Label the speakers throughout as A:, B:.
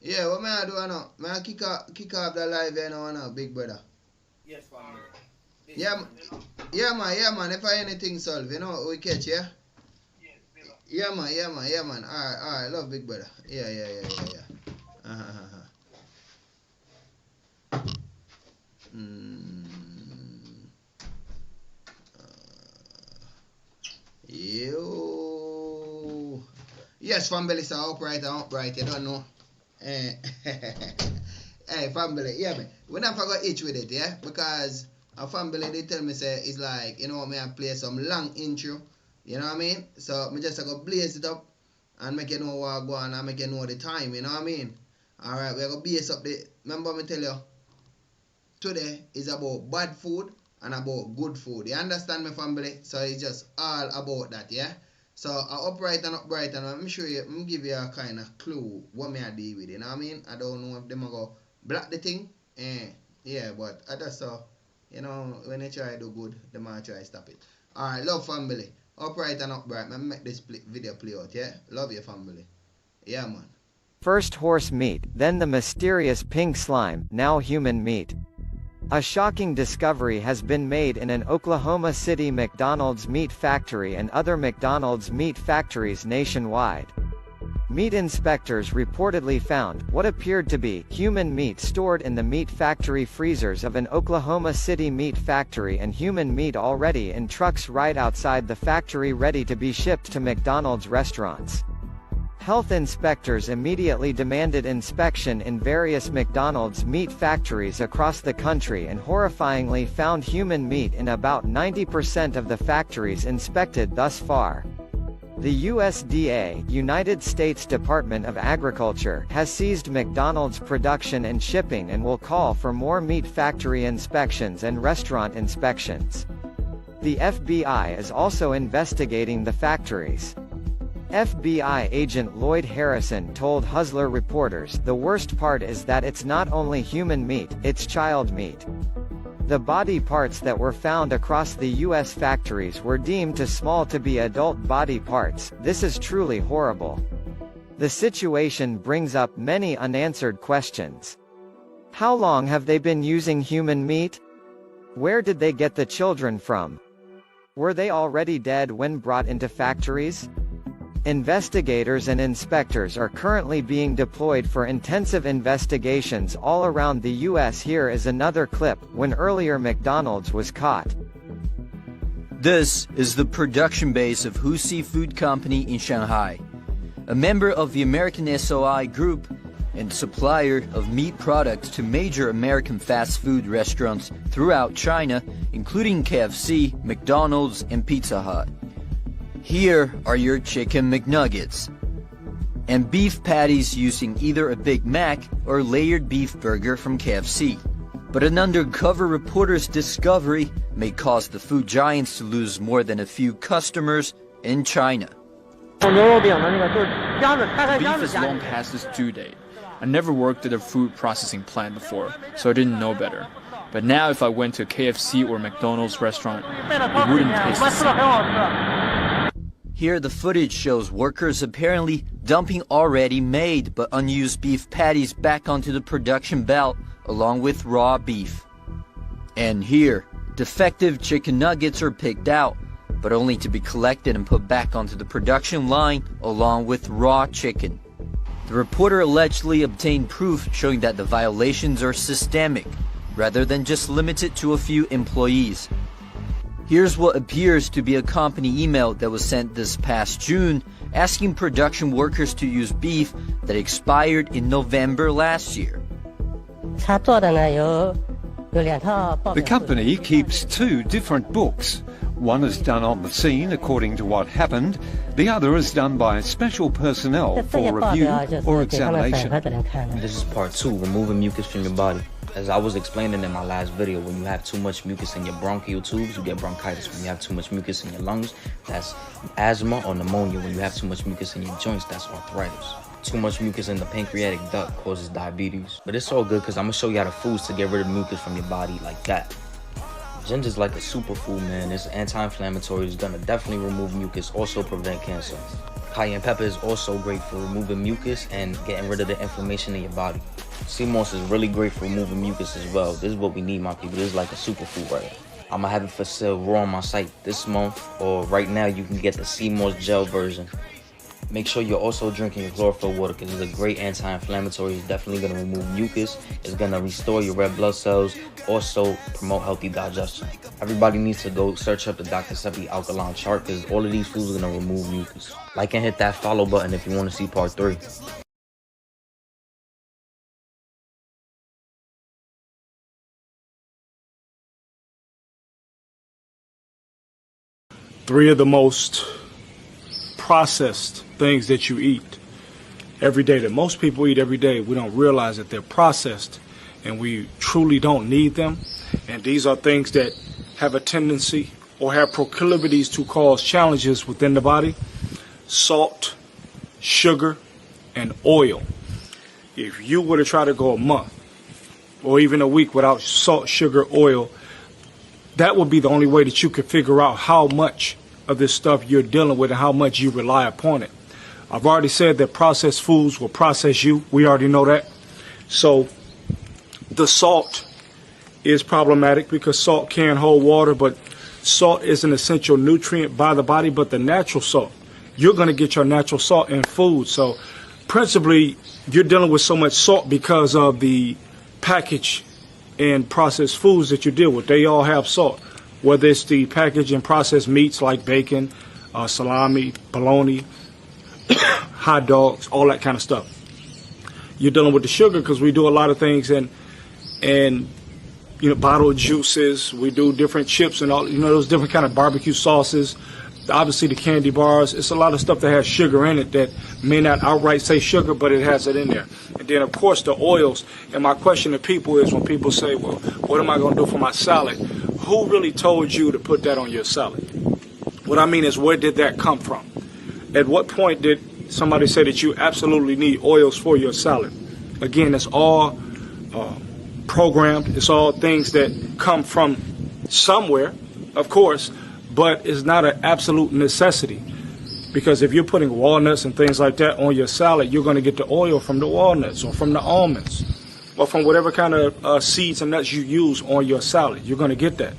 A: Yeah, what may I do now? May I kick off the live here now, big brother?
B: Yes, family.
A: Yeah, yeah, man. If I anything solve, we catch, yeah? Yeah, man. All right. Love, big brother. Yeah. Uh-huh. Mm, yo. Yes, family, so upright and upright, you don't know. Eh. Hey, family, yeah, man. We not forgot itch with it, yeah? Because a family, they tell me, say, it's like, me I play some long intro, you know what I mean? So, me just go blaze it up and make you know what I go on and make you know the time, you know what I mean? Alright, we're going to base up remember me tell you, today is about bad food and about good food. You understand me, family? So, it's just all about that, yeah? So, upright and I'm sure I'm give you a kind of clue what me I deal with, you know what I mean? I don't know if them are go block the thing, yeah, but I just saw, when they try to do good, they might try to stop it. Alright, love family. Upright and upright, man, make this video play out, yeah? Love your family. Yeah, man.
C: First horse meat, then the mysterious pink slime, now human meat. A shocking discovery has been made in an Oklahoma City McDonald's meat factory and other McDonald's meat factories nationwide. Meat inspectors reportedly found what appeared to be human meat stored in the meat factory freezers of an Oklahoma City meat factory and human meat already in trucks right outside the factory ready to be shipped to McDonald's restaurants. Health inspectors immediately demanded inspection in various McDonald's meat factories across the country and horrifyingly found human meat in about 90% of the factories inspected thus far. The USDA, United States Department of Agriculture, has seized McDonald's production and shipping and will call for more meat factory inspections and restaurant inspections. The FBI is also investigating the factories. FBI agent Lloyd Harrison told Hustler reporters, "The worst part is that it's not only human meat, it's child meat." The body parts that were found across the U.S. factories were deemed too small to be adult body parts. This is truly horrible. The situation brings up many unanswered questions. How long have they been using human meat? Where did they get the children from? Were they already dead when brought into factories? Investigators and inspectors are currently being deployed for intensive investigations all around the U.S. Here is another clip, when earlier McDonald's was caught.
D: This is the production base of Husi Food Company in Shanghai, a member of the American SOI Group and supplier of meat products to major American fast food restaurants throughout China, including KFC, McDonald's, and Pizza Hut. Here are your chicken McNuggets and beef patties using either a Big Mac or layered beef burger from KFC. But an undercover reporter's discovery may cause the food giants to lose more than a few customers in China.
E: Beef is long past its due date. I never worked at a food processing plant before, so I didn't know better. But now if I went to a KFC or McDonald's restaurant, it wouldn't taste the same.
D: Here the footage shows workers apparently dumping already made but unused beef patties back onto the production belt along with raw beef. And here, defective chicken nuggets are picked out, but only to be collected and put back onto the production line along with raw chicken. The reporter allegedly obtained proof showing that the violations are systemic, rather than just limited to a few employees. Here's what appears to be a company email that was sent this past June asking production workers to use beef that expired in November last year.
F: The company keeps two different books. One is done on the scene according to what happened. The other is done by special personnel for review or examination.
G: This is part 2, removing mucus from your body. As I was explaining in my last video, when you have too much mucus in your bronchial tubes, you get bronchitis. When you have too much mucus in your lungs, that's asthma or pneumonia. When you have too much mucus in your joints, that's arthritis. Too much mucus in the pancreatic duct causes diabetes. But it's all good because I'm going to show you how the foods to get rid of mucus from your body like that. Ginger's like a superfood, man. It's anti-inflammatory. It's gonna definitely remove mucus, also prevent cancer. Cayenne pepper is also great for removing mucus and getting rid of the inflammation in your body. Sea moss is really great for removing mucus as well. This is what we need, my people. This is like a superfood right here. I'm gonna have it for sale raw on my site this month, or right now you can get the sea moss gel version. Make sure you're also drinking your chlorophyll water because it's a great anti-inflammatory. It's definitely going to remove mucus. It's going to restore your red blood cells. Also promote healthy digestion. Everybody needs to go search up the Dr. Sebi alkaline chart because all of these foods are going to remove mucus. Like and hit that follow button if you want to see part 3.
B: Three of the most processed things that you eat every day, that most people eat every day, we don't realize that they're processed and we truly don't need them. And these are things that have a tendency or have proclivities to cause challenges within the body: salt, sugar, and oil. If you were to try to go a month or even a week without salt, sugar, oil, that would be the only way that you could figure out how much of this stuff you're dealing with and how much you rely upon it. I've already said that processed foods will process you. We already know that. So the salt is problematic because salt can hold water, but salt is an essential nutrient by the body. But the natural salt, you're going to get your natural salt in food. So principally, you're dealing with so much salt because of the package and processed foods that you deal with. They all have salt, whether it's the packaged and processed meats like bacon, salami, bologna, hot dogs, all that kind of stuff. You're dealing with the sugar because we do a lot of things and bottled juices. We do different chips and all, those different kind of barbecue sauces. Obviously the candy bars. It's a lot of stuff that has sugar in it that may not outright say sugar, but it has it in there. And then of course the oils. And my question to people is, when people say, well, what am I going to do for my salad? Who really told you to put that on your salad? What I mean is, where did that come from? At what point did somebody say that you absolutely need oils for your salad? Again, it's all programmed. It's all things that come from somewhere, of course, but it's not an absolute necessity. Because if you're putting walnuts and things like that on your salad, you're going to get the oil from the walnuts or from the almonds or from whatever kind of seeds and nuts you use on your salad. You're going to get that.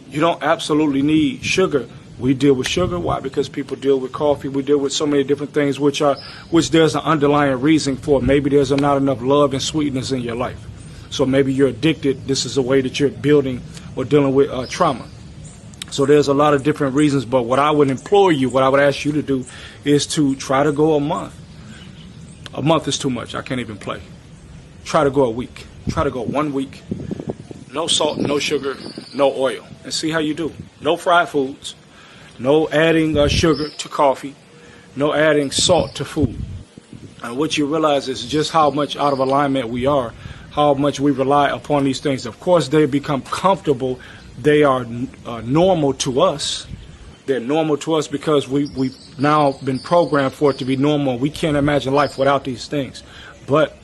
B: You don't absolutely need sugar. We deal with sugar. Why? Because people deal with coffee. We deal with so many different things which there's an underlying reason for. Maybe there's not enough love and sweetness in your life. So maybe you're addicted. This is a way that you're building or dealing with trauma. So there's a lot of different reasons, but what I would implore you, what I would ask you to do is to try to go a month. A month is too much. I can't even play. Try to go a week. Try to go 1 week. No salt, no sugar, no oil. And see how you do. No fried foods. No adding sugar to coffee. No adding salt to food. And what you realize is just how much out of alignment we are. How much we rely upon these things. Of course, they become comfortable. They are normal to us. They're normal to us because we've now been programmed for it to be normal. We can't imagine life without these things. But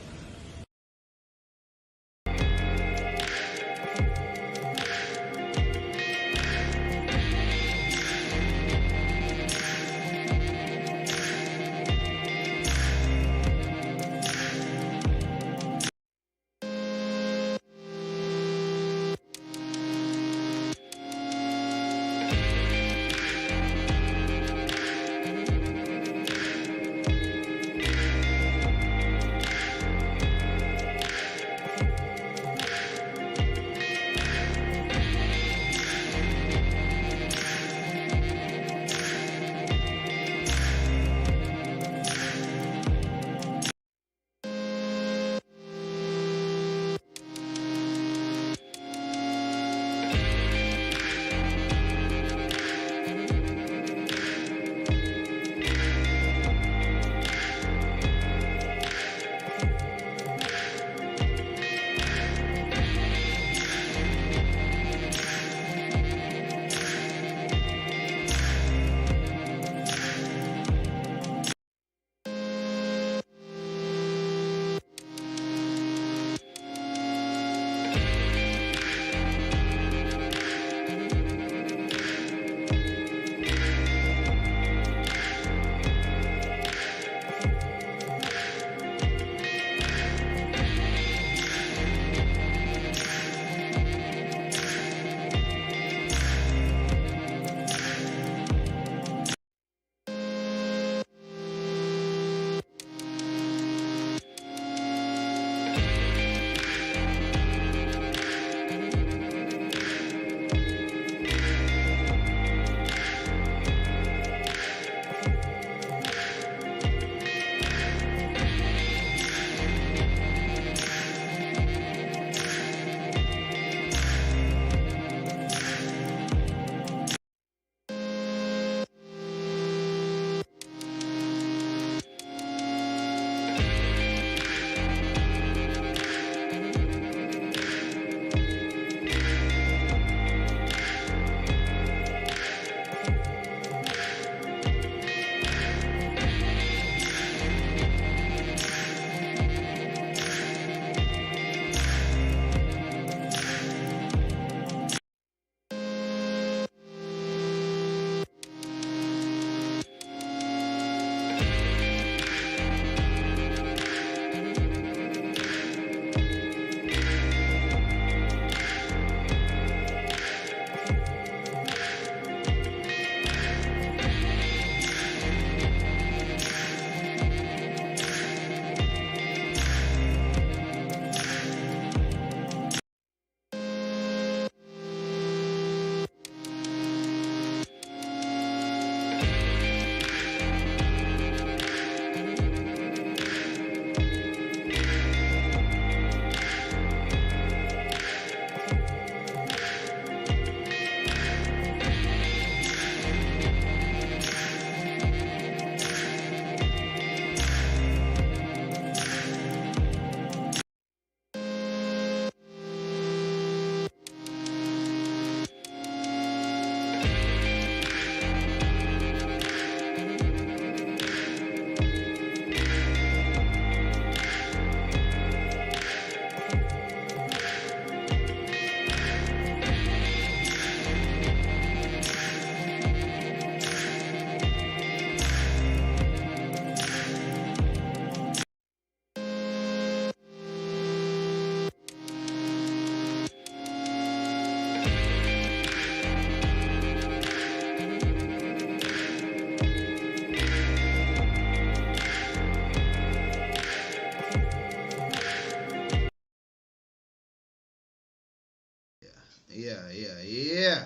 A: Yeah.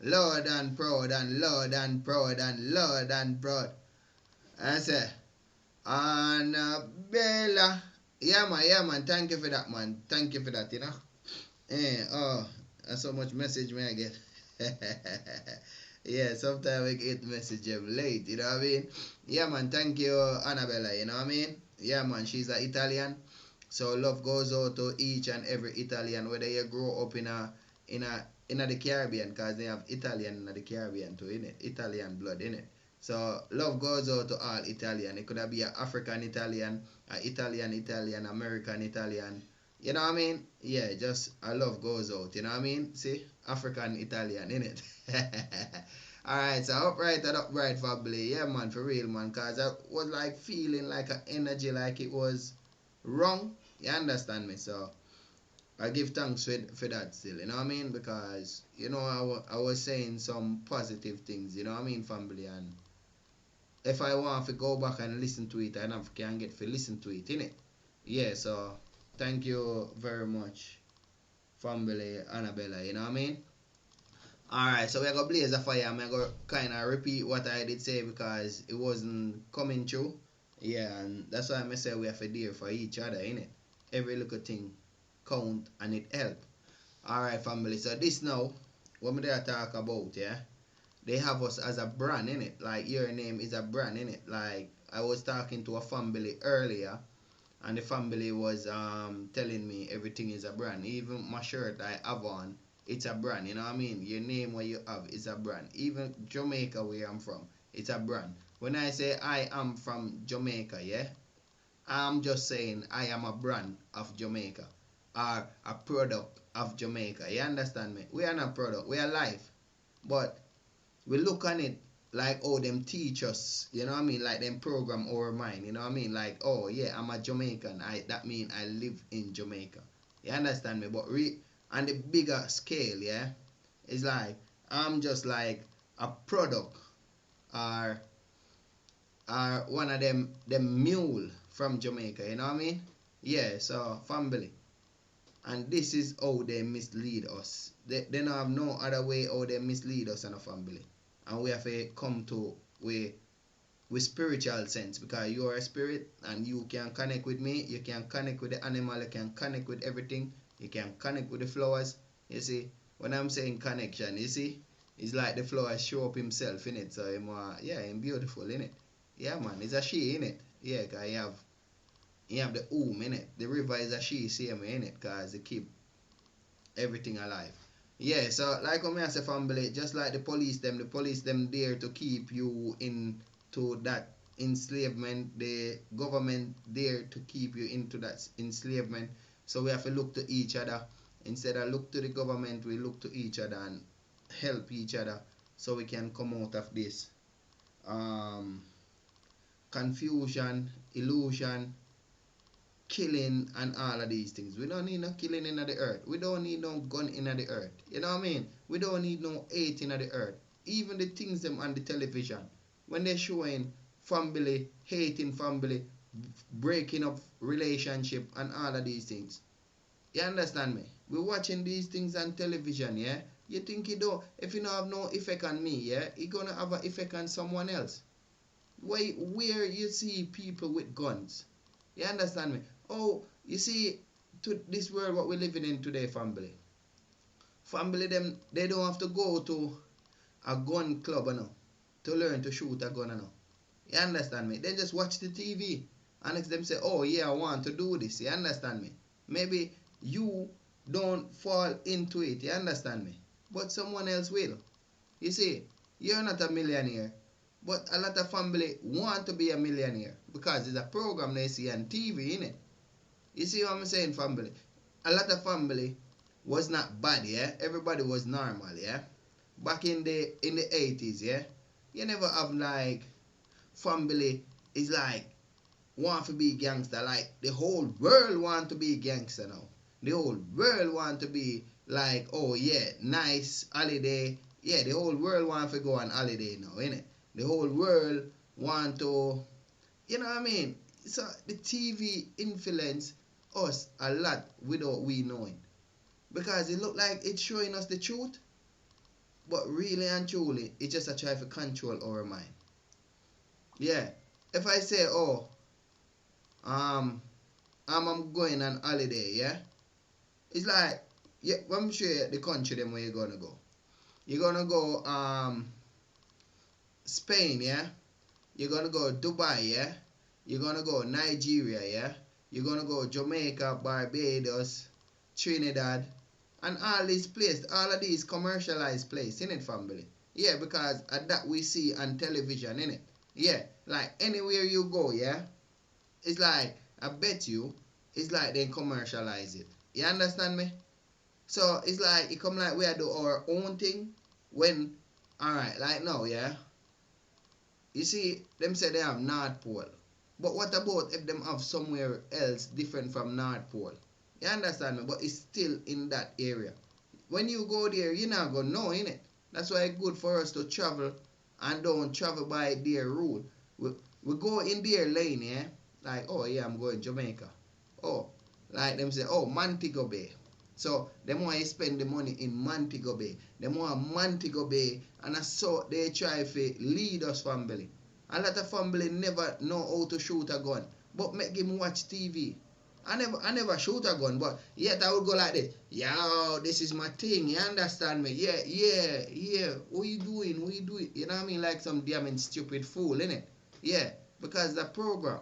A: Lord and proud and Lord and proud and Lord and proud. I say, Annabella. Yeah, man. Thank you for that, man. Thank you for that, you know. That's so much message may I get. Yeah, sometimes I get message late, you know what I mean? Yeah, man. Thank you, Annabella, you know what I mean? Yeah, man. She's an Italian. So love goes out to each and every Italian, whether you grow up in the Caribbean, because they have Italian in the Caribbean too, innit? Italian blood, innit? So love goes out to all Italian. It could be an African Italian, an Italian, American Italian. You know what I mean? Yeah, just a love goes out. You know what I mean? See? African Italian, innit? Alright, so upright family. Yeah, man, for real, man. Because I was like feeling like an energy like it was wrong. You understand me? So I give thanks for that still, you know what I mean? Because, you know, I was saying some positive things, you know what I mean, family? And if I want to go back and listen to it, I can get to listen to it, innit? Yeah, so thank you very much, family, Annabella, you know what I mean? Alright, so we're going to blaze a fire. I'm going to kind of repeat what I did say because it wasn't coming true. Yeah, and that's why I say we have to deal for each other, innit? Every little thing count and it help. Alright, family, so this now, what me there talk about, yeah? They have us as a brand, innit? Like, your name is a brand, innit? Like, I was talking to a family earlier, and the family was telling me everything is a brand. Even my shirt I have on, it's a brand, you know what I mean? Your name what you have is a brand. Even Jamaica where I'm from, it's a brand. When I say I am from Jamaica, yeah, I'm just saying I am a brand of Jamaica or a product of Jamaica. You understand me? We are not product, we are life. But we look on it like, oh, them teach us, you know what I mean? Like them program our mind, you know what I mean? Like, oh, yeah, I'm a Jamaican. That mean I live in Jamaica. You understand me? But on the bigger scale, yeah, it's like I'm just like a product or one of them mule from Jamaica, you know what I mean? Yeah, so family. And this is how they mislead us. They don't have no other way how they mislead us in a family. And we have to come to with spiritual sense, because you are a spirit and you can connect with me, you can connect with the animal, you can connect with everything, you can connect with the flowers. You see, when I'm saying connection, you see, it's like the flowers show up himself in it. So I'm beautiful in it. Yeah, man, it's a she in it. Yeah, cause you have the in it. The river is a she, same in it, cause they keep everything alive. Yeah, so like I say, family, just like the police them there to keep you into that enslavement. The government there to keep you into that enslavement. So we have to look to each other. Instead of look to the government, we look to each other and help each other so we can come out of this confusion, illusion, killing, and all of these things. We don't need no killing in the earth. We don't need no gun in the earth. You know what I mean? We don't need no hate in the earth. Even the things them on the television, when they're showing family, hating family, breaking up relationship, and all of these things. You understand me? We're watching these things on television, yeah? You think you don't, if you don't have no effect on me, yeah, it's gonna have an effect on someone else. Where you see people with guns. You understand me? Oh, you see, to this world what we're living in today, family. Family, them, they don't have to go to a gun club, to learn to shoot a gun, You understand me? They just watch the TV. And next them say, oh, yeah, I want to do this. You understand me? Maybe you don't fall into it. You understand me? But someone else will. You see, you're not a millionaire. But a lot of family want to be a millionaire because it's a program they see on TV, innit? You see what I'm saying, family? A lot of family was not bad, yeah? Everybody was normal, yeah? Back in the 80s, yeah? You never have like family is like want to be gangster. Like the whole world want to be gangster now. The whole world want to be like, oh yeah, nice holiday. Yeah, the whole world want to go on holiday now, innit? The whole world want to, you know what I mean? So the TV influence us a lot without we knowing. Because it look like it's showing us the truth, but really and truly, it's just a try to control our mind. Yeah. If I say, oh, I'm going on holiday, yeah? It's like, yeah, let me show you the country them where you're gonna go. You're gonna go Spain, yeah? You're gonna go Dubai, yeah? You're gonna go Nigeria, yeah? You're gonna go Jamaica, Barbados, Trinidad, and all these places, all of these commercialized places, innit, family? Yeah, because of that we see on television, innit? Yeah, like anywhere you go, yeah? It's like, I bet you, it's like they commercialize it. You understand me? So it's like, it come like we do our own thing when, alright, like now, yeah? You see, them say they have North Pole. But what about if them have somewhere else different from North Pole? You understand me? But it's still in that area. When you go there, you're not going to know, innit? That's why it's good for us to travel and don't travel by their rule. We go in their lane, yeah? Like, oh yeah, I'm going Jamaica. Oh, like them say, oh, Montego Bay. So, them want to spend the money in Montego Bay. Them want Montego Bay, and that's so they try to lead us, family. A lot of family never know how to shoot a gun, but make him watch TV. I never shoot a gun, but yet I would go like this. Yo, this is my thing, you understand me? Yeah. What you doing? You know what I mean? Like some damn stupid fool, innit? Yeah, because the program.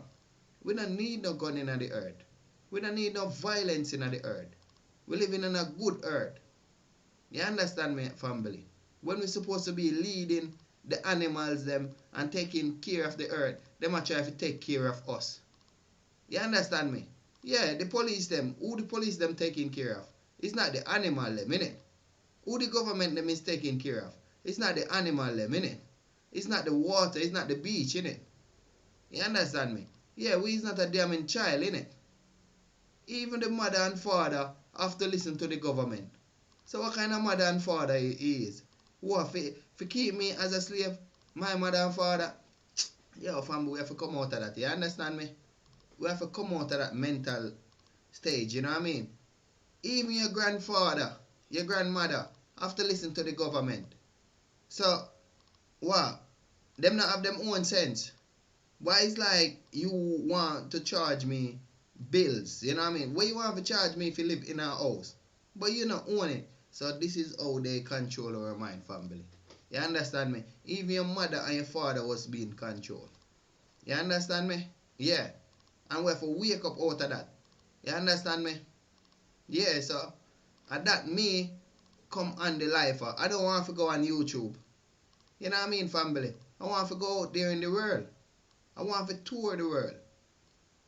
A: We don't need no gun in the earth. We don't need no violence in the earth. We living in a good earth. You understand me, family? When we're supposed to be leading the animals them and taking care of the earth, them are trying to take care of us. You understand me? Yeah, the police them, who the police them taking care of? It's not the animal them, innit? Who the government them is taking care of? It's not the animal them, innit? It's not the water, it's not the beach, innit? You understand me? Yeah, we is not a damn child, innit? Even the mother and father have to listen to the government. So what kind of mother and father he is? Who have to keep me as a slave? My mother and father? Yo, family, we have to come out of that, you understand me? We have to come out of that mental stage, you know what I mean? Even your grandfather, your grandmother have to listen to the government. So, what? Them not have them own sense. Why it's like you want to charge me bills, you know what I mean? Why you want to charge me if you live in a house? But you don't own it. So this is how they control our mind, family. You understand me? Even your mother and your father was being controlled. You understand me? Yeah. And we have to wake up out of that. You understand me? Yeah, so at that me come on the life. I don't want to go on YouTube. You know what I mean, family? I want to go out there in the world. I want to tour the world.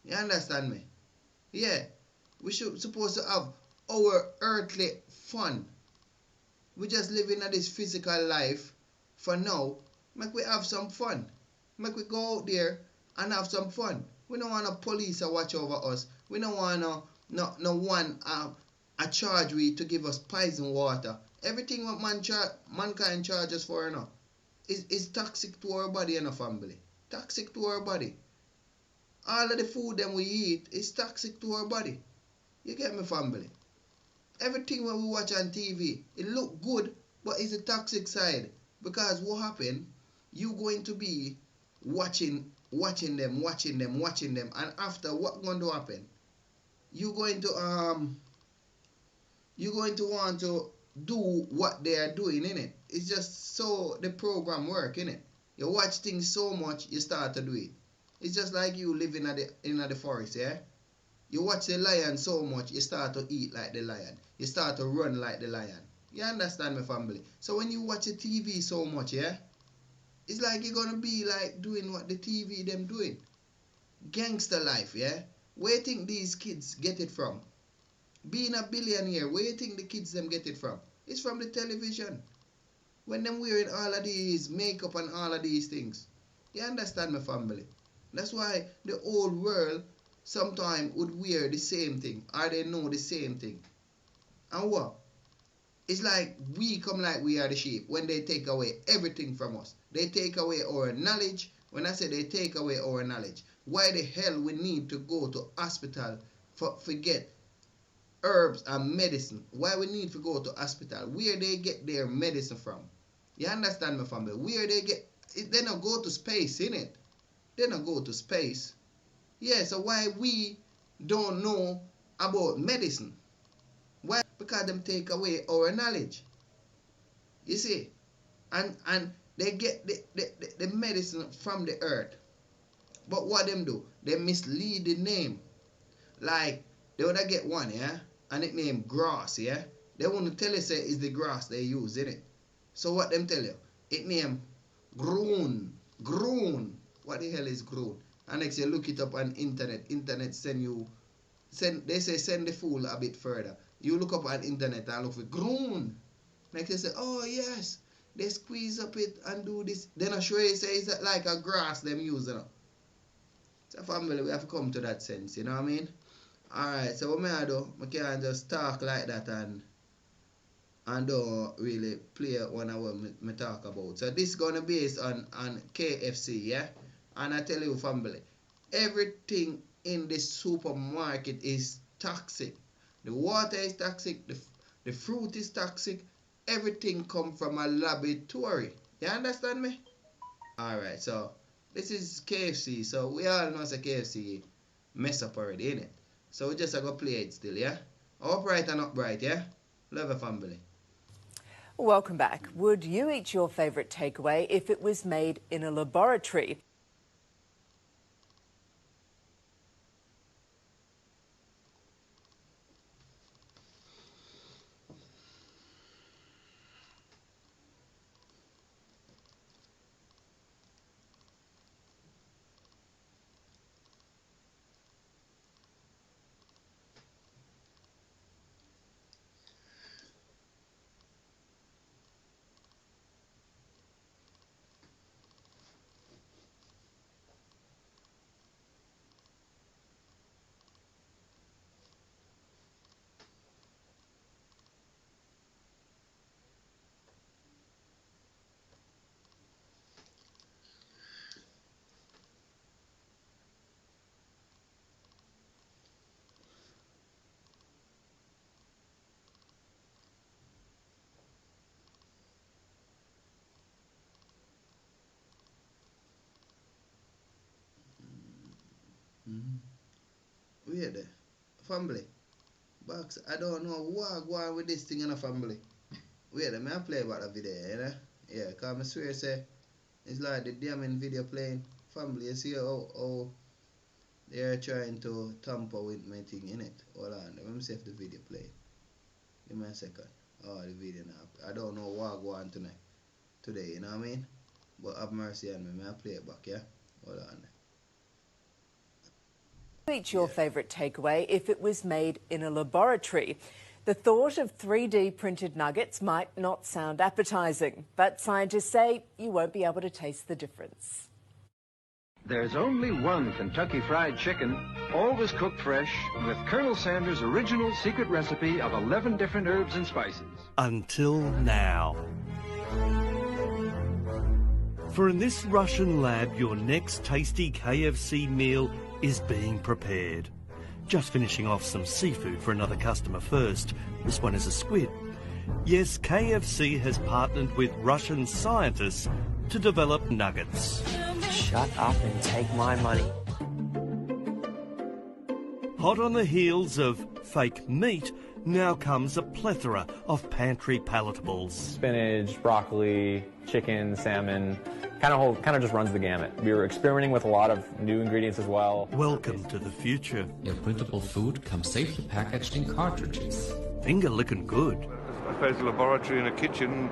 A: You understand me? Yeah. We should supposed to have our earthly fun. We just living in this physical life for now. Make we have some fun. Make we go out there and have some fun. We don't want a police to watch over us. We don't want no one a charge we to give us poison water. Everything what mankind charges for, you know, is toxic to our body and our family. Toxic to our body. All of the food that we eat is toxic to our body. You get me, family? Everything when we watch on TV, it look good, but it's a toxic side. Because what happened, you going to be watching them, and after what going to happen? You going to want to do what they are doing, innit? It's just so the program work, innit? You watch things so much, you start to do it. It's just like you living in the forest, yeah? You watch the lion so much, you start to eat like the lion. You start to run like the lion. You understand me, family? So when you watch the TV so much, yeah? It's like you're going to be like doing what the TV them doing. Gangster life, yeah? Where you think these kids get it from? Being a billionaire, where you think the kids them get it from? It's from the television. When them wearing all of these makeup and all of these things. You understand me, family? That's why the old world sometimes would wear the same thing. Or they know the same thing. And what? It's like we come like we are the sheep when they take away everything from us. They take away our knowledge. When I say they take away our knowledge, why the hell we need to go to hospital for get herbs and medicine. Why we need to go to hospital? Where they get their medicine from? You understand, my family? Where they get it? They don't go to space, innit? They don't go to space. Yeah, so why we don't know about medicine? Why? Because them take away our knowledge. You see? And they get the medicine from the earth. But what them do? They mislead the name. Like, they would get one, yeah? And it named grass, yeah? They want to tell you, say, it's the grass they use, innit? So what them tell you? It named grown. Grown. What the hell is grown? And next you look it up on internet. Internet they say send the fool a bit further. You look up on internet and look for grown. Next you say, oh yes, they squeeze up it and do this. Then I show you say it's like a grass them using. You know? So family, we have to come to that sense, you know what I mean? Alright, so what I do, I can't just talk like that and don't really play one of what I talk about. So this is gonna be based on KFC, yeah? And I tell you family, everything in this supermarket is toxic. The water is toxic, the fruit is toxic, everything come from a laboratory. You understand me? Alright, so this is KFC, so we all know that KFC mess up already, innit? So we just gonna play it still, yeah? Upright and upright, yeah? Love a family.
H: Welcome back. Would you eat your favourite takeaway if it was made in a laboratory?
A: Wait there. Family. Box, I don't know what go on with this thing in a family. Wait there, may I play about the video, you know? Yeah, because I swear say it's like the damn video playing. Family, you see how they're trying to tamper with my thing, innit? Hold on, let me see if the video play. Give me a second. Oh, the video now. I don't know what go on today, you know what I mean? But have mercy on me, may I play it back, yeah? Hold on.
H: Eat your favourite takeaway if it was made in a laboratory. The thought of 3D printed nuggets might not sound appetising, but scientists say you won't be able to taste the difference.
I: There's only one Kentucky Fried Chicken, always cooked fresh, with Colonel Sanders' original secret recipe of 11 different herbs and spices.
J: Until now. For in this Russian lab, your next tasty KFC meal is being prepared. Just finishing off some seafood for another customer first. This one is a squid. Yes, KFC has partnered with Russian scientists to develop nuggets.
K: Shut up and take my money.
J: Hot on the heels of fake meat, now comes a plethora of pantry palatables.
L: Spinach, broccoli, chicken, salmon, kind of just runs the gamut. We were experimenting with a lot of new ingredients as well.
J: Welcome to the future.
M: Your printable food comes safely packaged in cartridges.
J: Finger licking good.
N: I suppose a laboratory and a kitchen,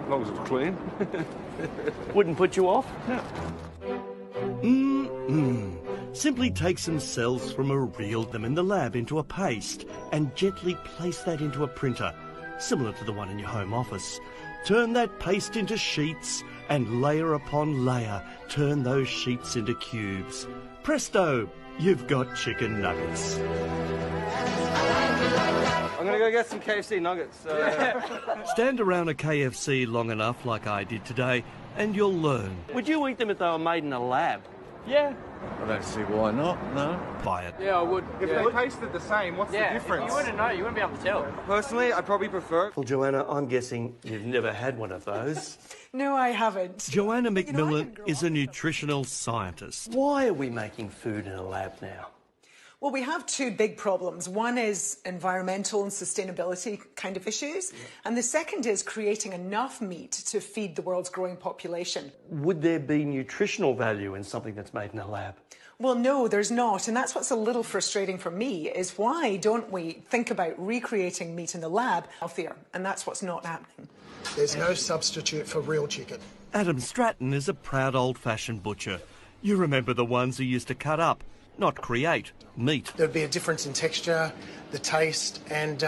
N: as long as it's clean.
K: Wouldn't put you off?
J: No. Simply take some cells from a reel, them in the lab into a paste, and gently place that into a printer, similar to the one in your home office. Turn that paste into sheets, and layer upon layer, turn those sheets into cubes. Presto! You've got chicken nuggets.
O: I'm gonna go get some KFC nuggets.
J: Stand around a KFC long enough like I did today, and you'll learn.
K: Would you eat them if they were made in a lab? Yeah.
J: I don't see why not, no. Buy it.
K: Yeah, I would.
N: If they tasted the same, what's the difference?
K: You wouldn't know. You wouldn't be able to tell.
O: Personally, I probably prefer it.
J: Well, Joanna, I'm guessing you've never had one of those.
P: No, I haven't.
J: Joanna McMillan is a nutritional scientist. Why are we making food in a lab now?
P: Well, we have two big problems. One is environmental and sustainability kind of issues, and the second is creating enough meat to feed the world's growing population.
J: Would there be nutritional value in something that's made in a lab?
P: Well, no, there's not, and that's what's a little frustrating for me, is why don't we think about recreating meat in the lab healthier? And that's what's not happening.
Q: There's no substitute for real chicken.
J: Adam Stratton is a proud old-fashioned butcher. You remember the ones who used to cut up, not create, meat.
Q: There'd be a difference in texture, the taste, and,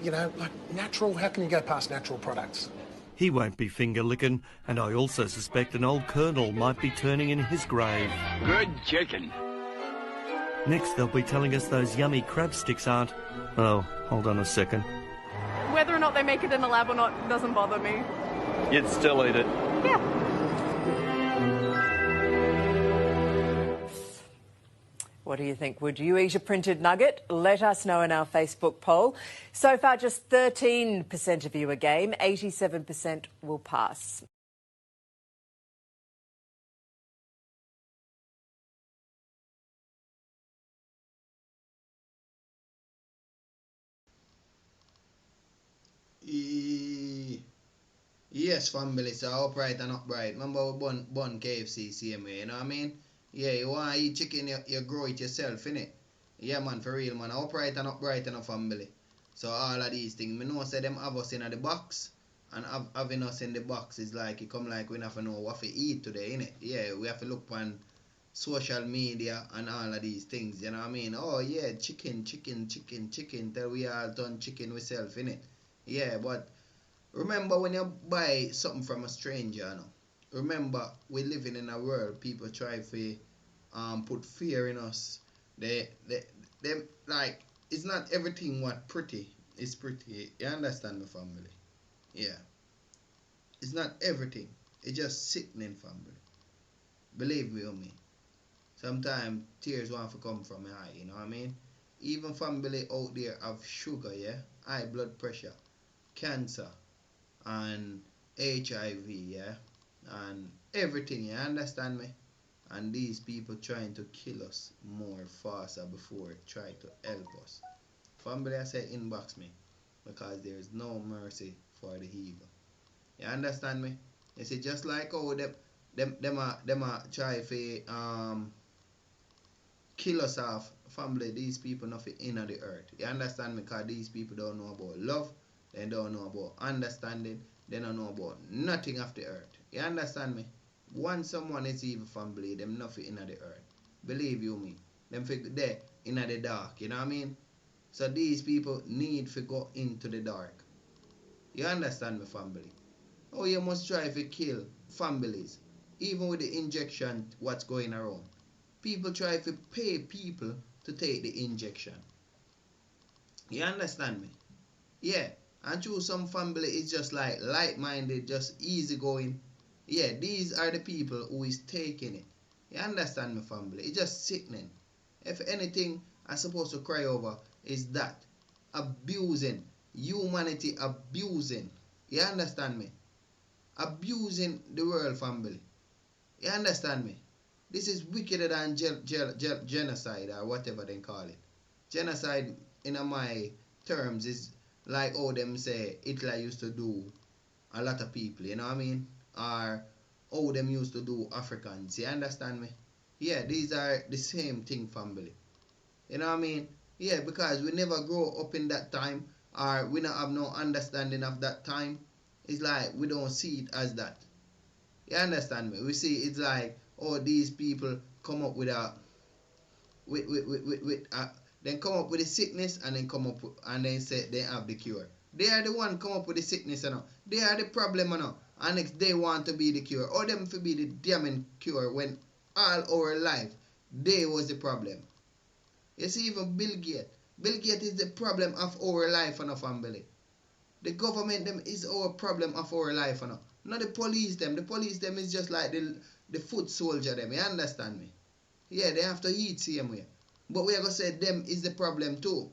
Q: you know, like natural. How can you go past natural products?
J: He won't be finger-licking, and I also suspect an old colonel might be turning in his grave.
R: Good chicken.
J: Next, they'll be telling us those yummy crab sticks aren't... Oh, hold on a second.
S: Whether or not they make it in the lab or not doesn't bother me.
J: You'd still eat it?
S: Yeah.
H: What do you think? Would you eat a printed nugget? Let us know in our Facebook poll. So far, just 13% of you are game. 87% will pass.
A: Yes, family, so upright and upright. Remember we bun KFC same way, you know what I mean? Yeah, you want to eat chicken, you grow it yourself, innit? Yeah, man, for real, man. Upright and upright in a family. So all of these things, me know say them have us in the box, and having us in the box is like, it come like we have to know what to eat today, innit? Yeah, we have to look on social media and all of these things, you know what I mean? Oh, yeah, chicken, till we all done chicken ourselves, innit? Yeah, but remember when you buy something from a stranger, you know? Remember, we're living in a world, people try to put fear in us. They like, it's not everything what pretty is pretty. You understand the family? Yeah. It's not everything. It's just sickening, family. Believe me on me. Sometimes tears want to come from my eye, you know what I mean? Even family out there have sugar, yeah? High blood pressure, cancer, and HIV, yeah? And everything, you understand me? And these people trying to kill us more faster before try to help us. Family, I say inbox me, because there is no mercy for the evil. You understand me? You see, just like how them are try to kill us off, family, these people nothing in the earth. You understand me? Because these people don't know about love, they don't know about understanding, they don't know about nothing of the earth. You understand me? Once someone is evil, family, them nothing in the earth. Believe you me. Them figure there in the dark, you know what I mean? So these people need to go into the dark. You understand me, family? Oh, you must try to kill families. Even with the injection, what's going around. People try to pay people to take the injection. You understand me? Yeah. And true, some family is just like light-minded, just easygoing. Yeah, these are the people who is taking it. You understand me, family? It's just sickening. If anything I'm supposed to cry over is that. Abusing. Humanity abusing. You understand me? Abusing the world, family. You understand me? This is wickeder than genocide or whatever they call it. Genocide, in my terms, is like how them say Hitler used to do a lot of people, you know what I mean? Or how them used to do Africans, you understand me? Yeah, these are the same thing, family. You know what I mean? Yeah, because we never grow up in that time, or we don't have no understanding of that time. It's like we don't see it as that. You understand me? We see it's like, oh, these people come up with then come up with a sickness, and then come up with, and then say they have the cure. They are the one come up with the sickness, you know. They are the problem, you know. And next they want to be the cure, or them to be the damn cure, when all our life they was the problem. You see, even Bill Gates. Bill Gates is the problem of our life, and our family. The government them is our problem of our life, you know. Not the police them. The police them is just like the foot soldier them. You understand me? Yeah, they have to eat same way. But we are going to say them is the problem too.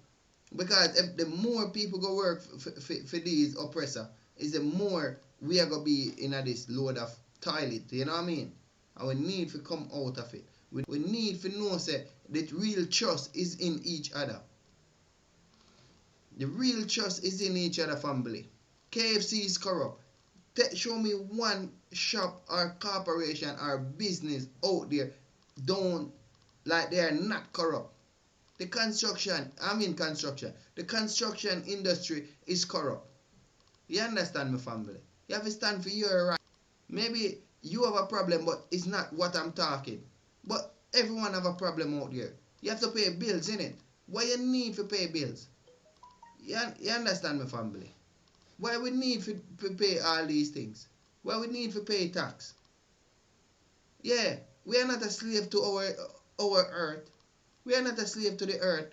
A: Because if the more people go work for these oppressor, is the more we are going to be in this load of toilet. You know what I mean? And we need to come out of it. We need to know say, that real trust is in each other. The real trust is in each other, family. KFC is corrupt. Show me one shop or corporation or business out there don't like they are not corrupt. The construction industry is corrupt. You understand me, family? You have to stand for your right. Maybe you have a problem, but it's not what I'm talking. But everyone have a problem out there. You have to pay bills, innit? Why you need to pay bills? You understand me, family? Why we need to pay all these things? Why we need to pay tax? Yeah, we are not a slave to our earth. We are not a slave to the earth.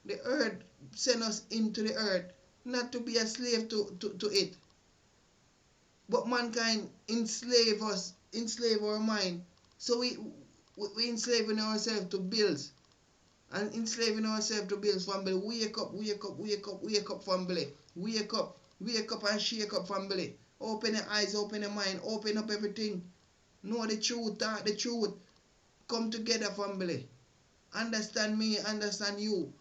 A: The earth sent us into the earth not to be a slave to it. But mankind enslave us, enslave our mind. So we enslaving ourselves to bills. And enslaving ourselves to bills, family. Wake up, wake up, wake up, wake up, family. Wake up and shake up, family. Open your eyes, open your mind, open up everything. Know the truth, talk the truth. Come together, family. Understand me, understand you.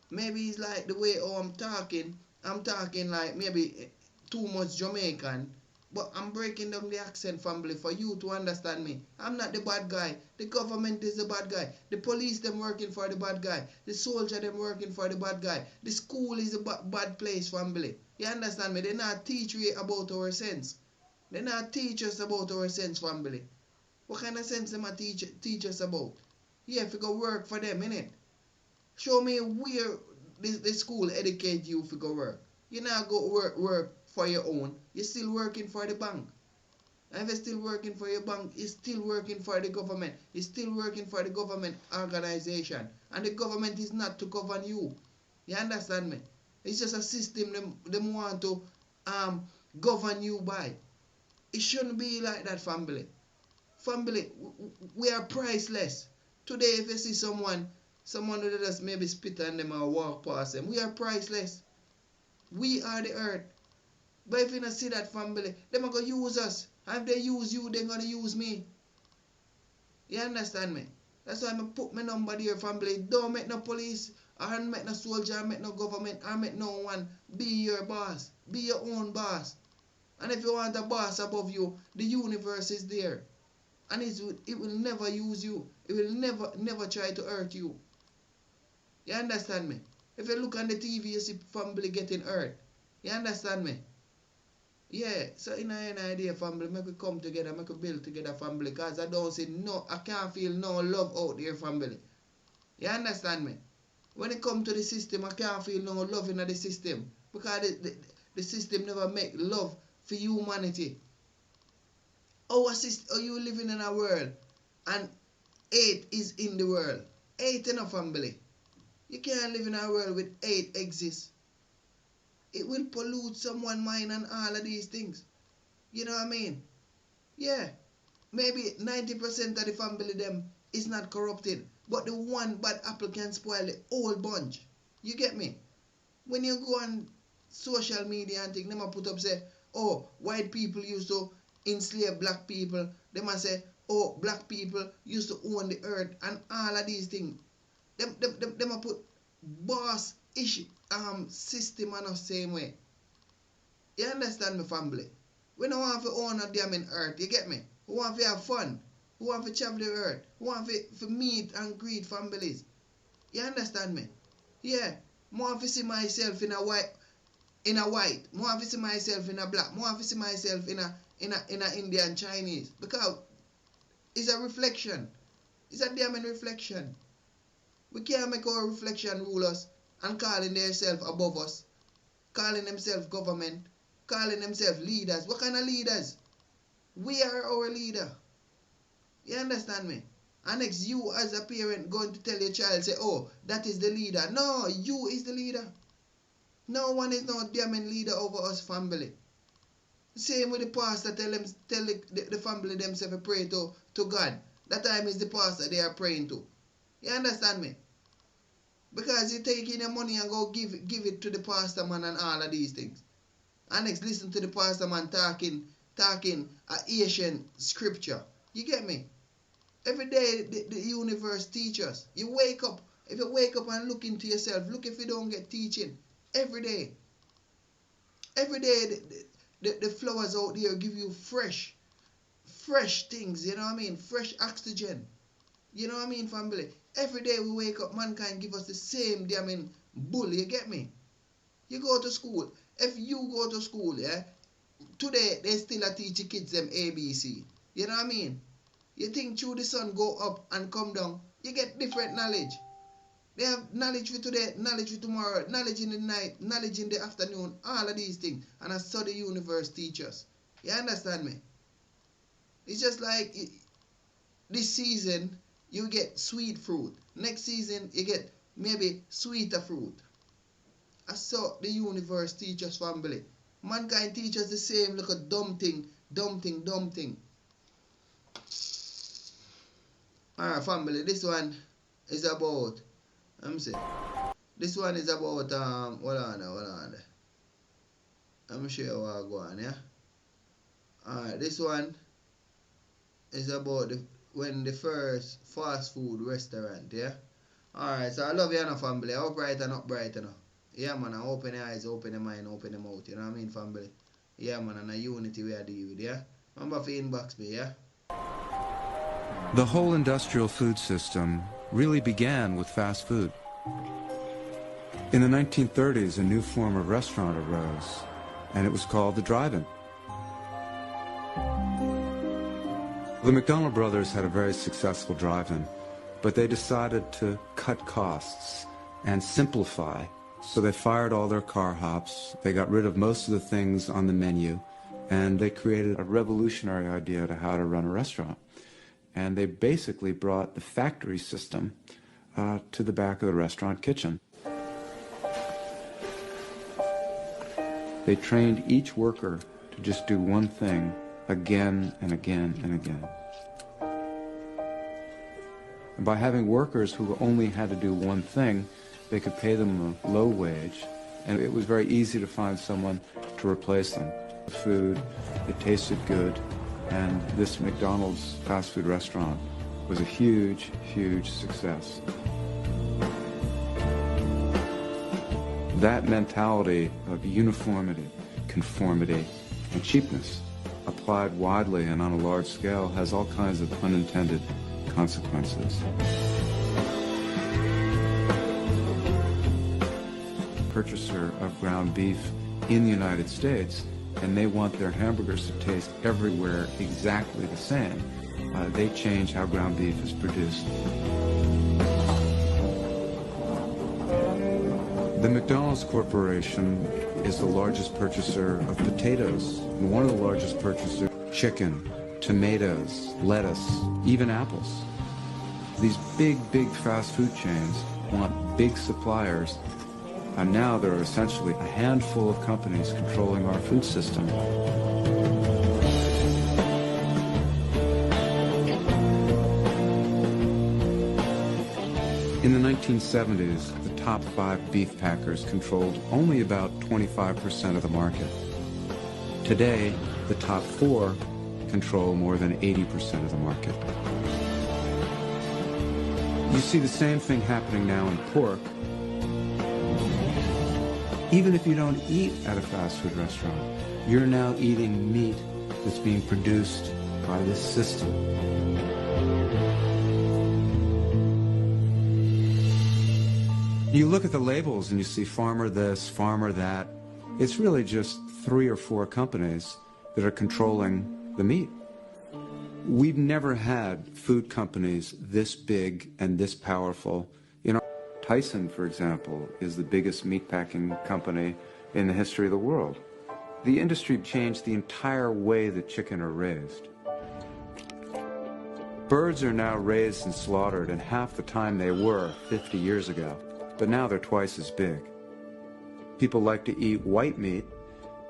A: Maybe it's like the way I'm talking like maybe too much Jamaican. But I'm breaking down the accent, family, for you to understand me. I'm not the bad guy. The government is the bad guy. The police, them working for the bad guy. The soldier, them working for the bad guy. The school is a bad place, family. You understand me? They not teach you about our sense. They not teach us about our sense, family. What kind of sense them teach us about? Yeah, if you go work for them, innit? Show me where the school educate you if you go work. You not go work for your own. You're still working for the bank. And if you're still working for your bank, you're still working for the government. You're still working for the government organization. And the government is not to govern you. You understand me? It's just a system them want to govern you by. It shouldn't be like that, family. Family, we are priceless. Today, if you see someone who just maybe spit on them or walk past them, we are priceless. We are the earth. But if you don't see that, family, they're going to use us. And if they use you, they're going to use me. You understand me? That's why I put my number there, family. Don't make no police, or make no soldier, or make no government, or make no one. Be your boss. Be your own boss. And if you want a boss above you, the universe is there. And it will never use you. It will never try to hurt you. You understand me? If you look on the TV, you see family getting hurt. You understand me? Yeah, so in an idea, family, make we come together, make we build together, family, because I can't feel no love out there, family. You understand me? When it come to the system, I can't feel no love in the system, because the system never make love for humanity. Our system, you living in a world, and hate is in the world. Hate in a family. You can't live in a world with hate exists. It will pollute someone's mind and all of these things. You know what I mean? Yeah. Maybe 90% of the family them is not corrupted. But the one bad apple can spoil the whole bunch. You get me? When you go on social media and think, they might put up say, oh, white people used to enslave black people. They might say, oh, black people used to own the earth and all of these things. They might put boss issue system on the same way. You understand me, family? We don't want to own a damn in earth, you get me? We want to have fun. We want to travel the earth. We want to meet and greet families. You understand me? Yeah. I want to see myself in a white. I want to see myself in a black. I want to see myself in a Indian Chinese. Because it's a reflection. It's a damn reflection. We can't make our reflection rule us and calling themselves above us, calling themselves government, calling themselves leaders. What kind of leaders? We are our leader. You understand me? And next, you as a parent going to tell your child, say, oh, that is the leader. No, you is the leader. No one is no damn leader over us family. Same with the pastor tell the family themselves pray to God. That time is the pastor they are praying to. You understand me? Because you take in your money and go give it to the pastor man and all of these things. And next listen to the pastor man talking Asian scripture. You get me? Every day the universe teaches. You wake up. If you wake up and look into yourself, look if you don't get teaching. Every day. Every day the flowers out there give you fresh things, you know what I mean? Fresh oxygen. You know what I mean, family? Every day we wake up, mankind give us the same damn bull, you get me? You go to school. If you go to school, yeah, today they still are teaching kids them ABC. You know what I mean? You think through the sun go up and come down, you get different knowledge. They have knowledge for today, knowledge for tomorrow, knowledge in the night, knowledge in the afternoon, all of these things. And that's how the universe teaches. You understand me? It's just like this season, you get sweet fruit. Next season, you get maybe sweeter fruit. That's how the universe teaches, family. Mankind teaches the same, look at dumb thing. Alright, family, this one is about, this one is about, hold on. I'm sure what I go on, yeah? Alright, this one is about when the first fast food restaurant, yeah? Alright, so I love you, family. Upright and upright, you know. Yeah, man, I open your eyes, open your mind, open your mouth, you know what I mean, family? Yeah, man, and a unity we are dealing with, yeah? Remember to inbox me, yeah?
R: The whole industrial food system really began with fast food. In the 1930s, a new form of restaurant arose, and it was called the drive-in. The McDonald brothers had a very successful drive-in, but they decided to cut costs and simplify. So they fired all their car hops, they got rid of most of the things on the menu, and they created a revolutionary idea to how to run a restaurant. And they basically brought the factory system to the back of the restaurant kitchen. They trained each worker to just do one thing again and again and again. And by having workers who only had to do one thing, they could pay them a low wage, and it was very easy to find someone to replace them. The food, it tasted good, and this McDonald's fast food restaurant was a huge, huge success. That mentality of uniformity, conformity, and cheapness applied widely and on a large scale has all kinds of unintended consequences. Purchaser of ground beef in the United States, and they want their hamburgers to taste everywhere exactly the same. They change how ground beef is produced. The McDonald's Corporation is the largest purchaser of potatoes, and one of the largest purchasers of chicken, tomatoes, lettuce, even apples. These big fast food chains want big suppliers, and now there are essentially a handful of companies controlling our food system. In the 1970s, the top 5 beef packers controlled only about 25% of the market. Today, the top 4 control more than 80% of the market. You see the same thing happening now in pork. Even if you don't eat at a fast food restaurant, you're now eating meat that's being produced by this system. You look at the labels and you see farmer this, farmer that. It's really just 3 or 4 companies that are controlling the meat. We've never had food companies this big and this powerful. You know, Tyson, for example, is the biggest meatpacking company in the history of the world. The industry changed the entire way that chicken are raised. Birds are now raised and slaughtered in half the time they were 50 years ago, but now they're twice as big. People like to eat white meat,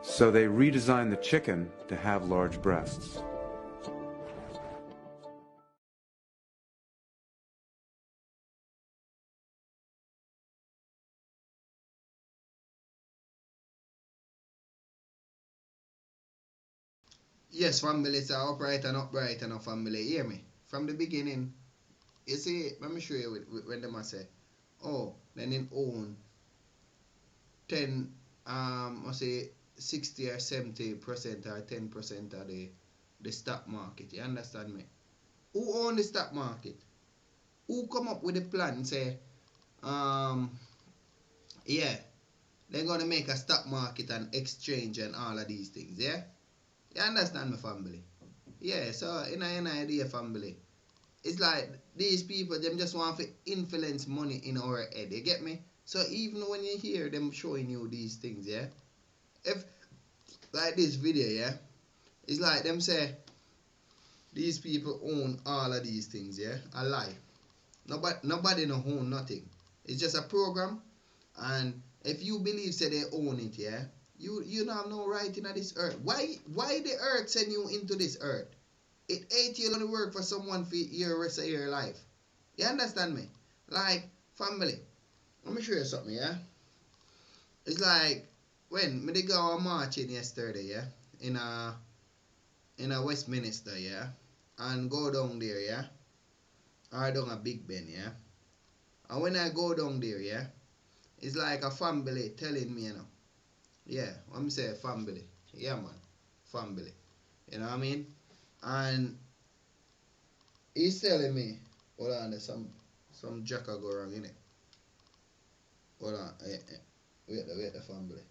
R: so they redesigned the chicken to have large breasts.
A: Yes, family is upright and upright and a family. Hear me? From the beginning, you see, let me show you when them say, oh, then it own 10, I say 60 or 70% or 10% of the stock market. You understand me? Who own the stock market? Who come up with the plan and say, yeah, they're gonna make a stock market and exchange and all of these things, yeah? You understand my family? Yeah, so in an idea family, it's like these people, them just want to influence money in our head, you get me? So even when you hear them showing you these things, yeah? If, like this video, yeah? It's like them say, these people own all of these things, yeah? A lie. Nobody no own nothing. It's just a program, and if you believe say they own it, yeah? You don't have no right in this earth. Why the earth send you into this earth? It ain't you gonna work for someone for your rest of your life. You understand me? Like, family, let me show you something, yeah? It's like, when me go on marching yesterday, yeah? In a Westminster, yeah? And go down there, yeah? Or down a Big Ben, yeah? And when I go down there, yeah? It's like a family telling me, you know. Yeah, I'm saying family. Yeah, man. Family. You know what I mean? And he's telling me, hold on, there's some jacker go wrong, innit? Hold on, wait the family.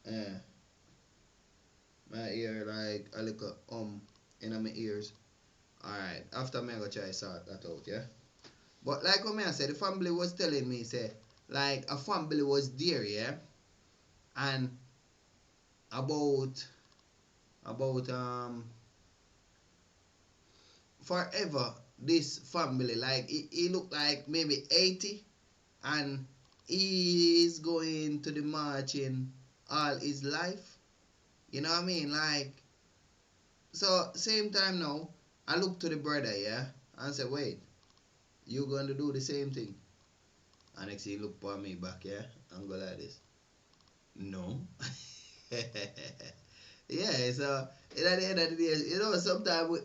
A: Yeah. My ear like a little in my ears. Alright, after me I go try to sort that out, yeah? But like what I said, the family was telling me, say, like a family was there, yeah? And about forever this family, like he looked like maybe 80, and he is going to the marching all his life. You know what I mean? Like, so same time now, I look to the brother, yeah, and say, wait, you going to do the same thing? And next he look for me back, yeah, and go like this. No. Yeah, so at the end of the day, you know, sometimes we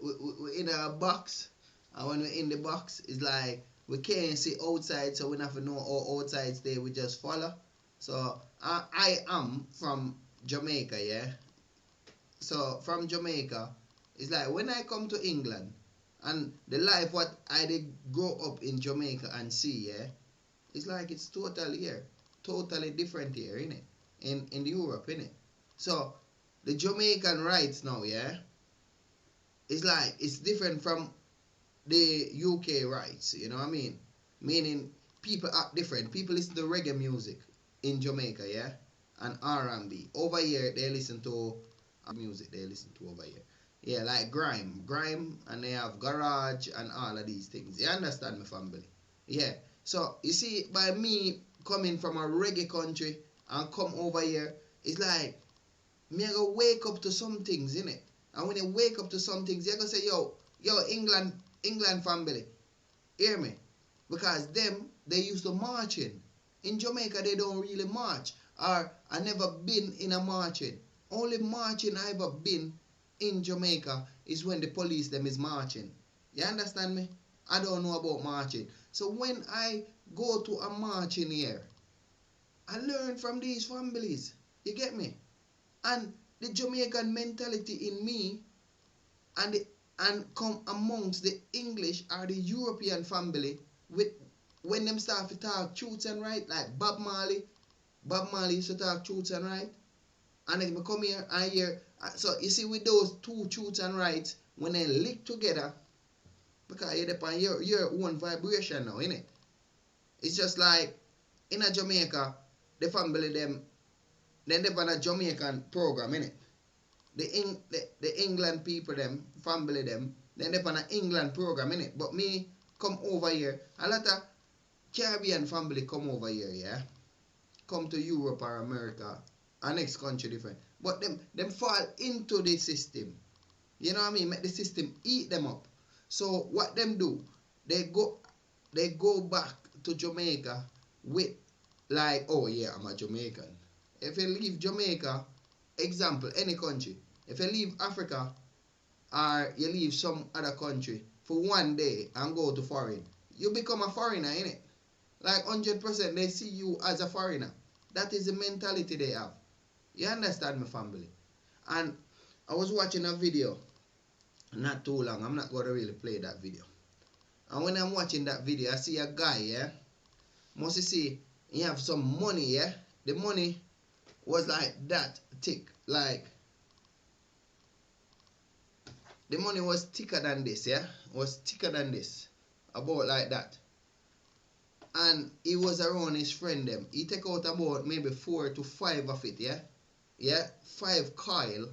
A: in a box, and when we're in the box, it's like we can't see outside, so we don't have to know how outside stay, we just follow. So I am from Jamaica, yeah. So from Jamaica, it's like when I come to England, and the life what I did grow up in Jamaica and see, yeah, it's like it's totally here, totally different here, innit? In Europe, innit? So the Jamaican rights now, yeah, it's like it's different from the UK rights, you know what I mean? Meaning people act different. People listen to reggae music in Jamaica, yeah, and R&B. Over here they listen to music they listen to over here. Yeah, like grime, and they have garage and all of these things. You understand me, family? Yeah. So you see, by me coming from a reggae country and come over here, it's like me I go wake up to some things, innit? And when you wake up to some things, you go say, yo, England family, hear me? Because them, they used to marching. In Jamaica, they don't really march. Or I never been in a marching. Only marching I ever been in Jamaica is when the police them is marching. You understand me? I don't know about marching. So when I go to a marching here, I learn from these families. You get me? And the Jamaican mentality in me and come amongst the English or the European family with when them start to talk truth and right, like Bob Marley used to talk truth and right. And then we come here and hear, so you see with those two truths and rights, when they link together, because you're upon your own vibration now, innit? It's just like in a Jamaica, the family them, then they're on a Jamaican program, innit? The England people them, family them, then they're on an England program, innit? But me come over here, a lot of Caribbean family come over here, yeah? Come to Europe or America, our next country different. But them fall into the system. You know what I mean? Make the system eat them up. So what them do, they go back to Jamaica with like, oh yeah, I'm a Jamaican. If you leave Jamaica, example, any country, If you leave Africa or you leave some other country for one day and go to foreign, you become a foreigner, innit? Like 100% they see you as a foreigner. That is the mentality they have. You understand me, family? And I was watching a video not too long. I'm not going to really play that video. And when I'm watching that video, I see a guy, yeah? Must you see, he have some money, yeah? The money was like that thick. Like, the money was thicker than this, yeah? Was thicker than this. About like that. And he was around his friend them. He take out about maybe 4 to 5 of it, yeah? Yeah? 5 coil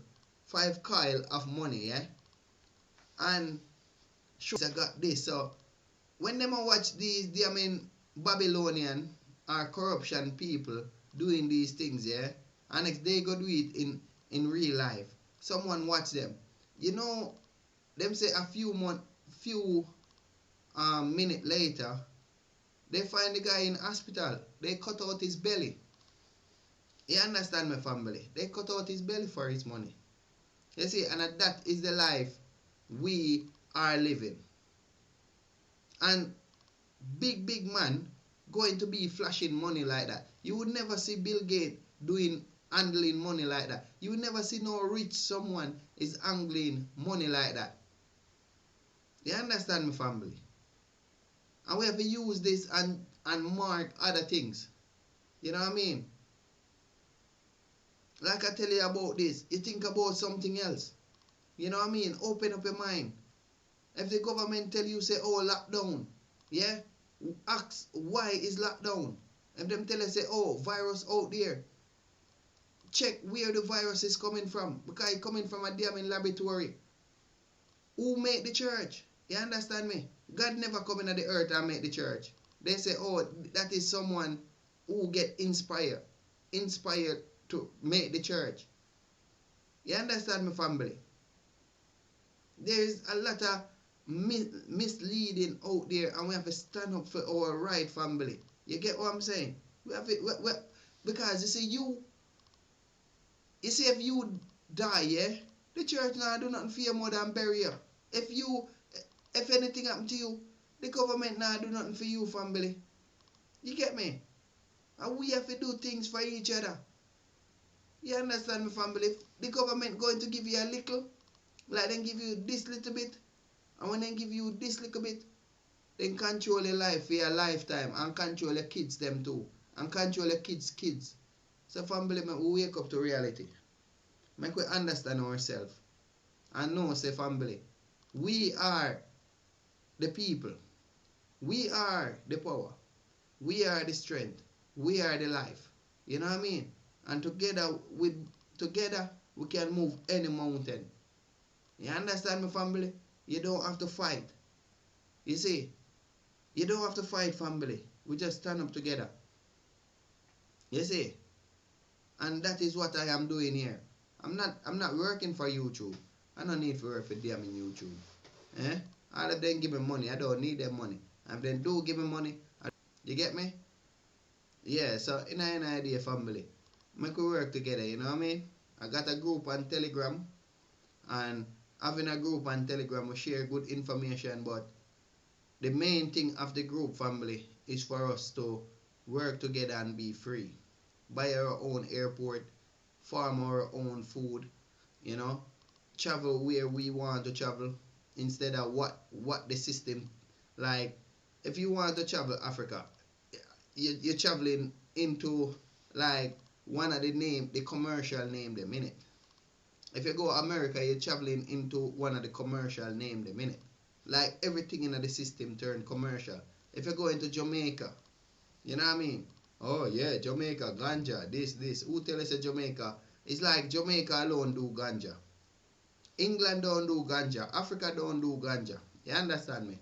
A: of money, yeah? And sure, I got this. So when them watch these, Babylonian or corruption people doing these things, yeah, and next they go do it in real life. Someone watch them. You know, them say a few minute later, they find the guy in hospital. They cut out his belly. You understand, my family? They cut out his belly for his money. You see, and that is the life we are living. And big man going to be flashing money like that. You would never see Bill Gates handling money like that. You would never see no rich someone is handling money like that. You understand me, family? And we have to use this and mark other things. You know what I mean? Like I tell you about this, you think about something else. You know what I mean? Open up your mind. If the government tell you, say, oh, lockdown, yeah? Ask why is lockdown. If them tell you, say, oh, virus out there, check where the virus is coming from. Because it's coming from a damn laboratory. Who made the church? You understand me? God never come into the earth and make the church. They say, oh, that is someone who get inspired to make the church. You understand me, family? There is a lot of misleading out there, and we have to stand up for our right, family. You get what I'm saying? We have to, because you see, if you die, yeah, the church now do nothing for you more than bury you. If anything happen to you, the government now do nothing for you, family. You get me? And we have to do things for each other. You understand me, family? If the government going to give you a little, like they give you this little bit, and when they give you this little bit, they control your life for your lifetime, and control your kids them too, and control your kids. So family, we wake up to reality. Make we understand ourselves. And know, say family, we are the people. We are the power. We are the strength. We are the life. You know what I mean? And together we can move any mountain. You understand me, family? You don't have to fight. You see? You don't have to fight, family. We just stand up together. You see? And that is what I am doing here. I'm not working for YouTube. I don't need to work for them in YouTube. All of them give me money. I don't need their money. And if they do give me money, you get me? Yeah, so in an idea, family. Make we work together, you know what I mean? I got a group on Telegram, and having a group on Telegram, we share good information, but the main thing of the group, family, is for us to work together and be free. Buy our own airport, farm our own food, you know, travel where we want to travel instead of what the system, like, if you want to travel Africa, you're traveling into, like, one of the commercial name them, innit? If you go America, you're traveling into one of the commercial name them, innit? Like, everything in the system turn commercial. If you go into Jamaica, you know what I mean? Oh yeah, Jamaica, ganja, this. Who tell us Jamaica? It's like Jamaica alone do ganja. England don't do ganja. Africa don't do ganja. You understand me?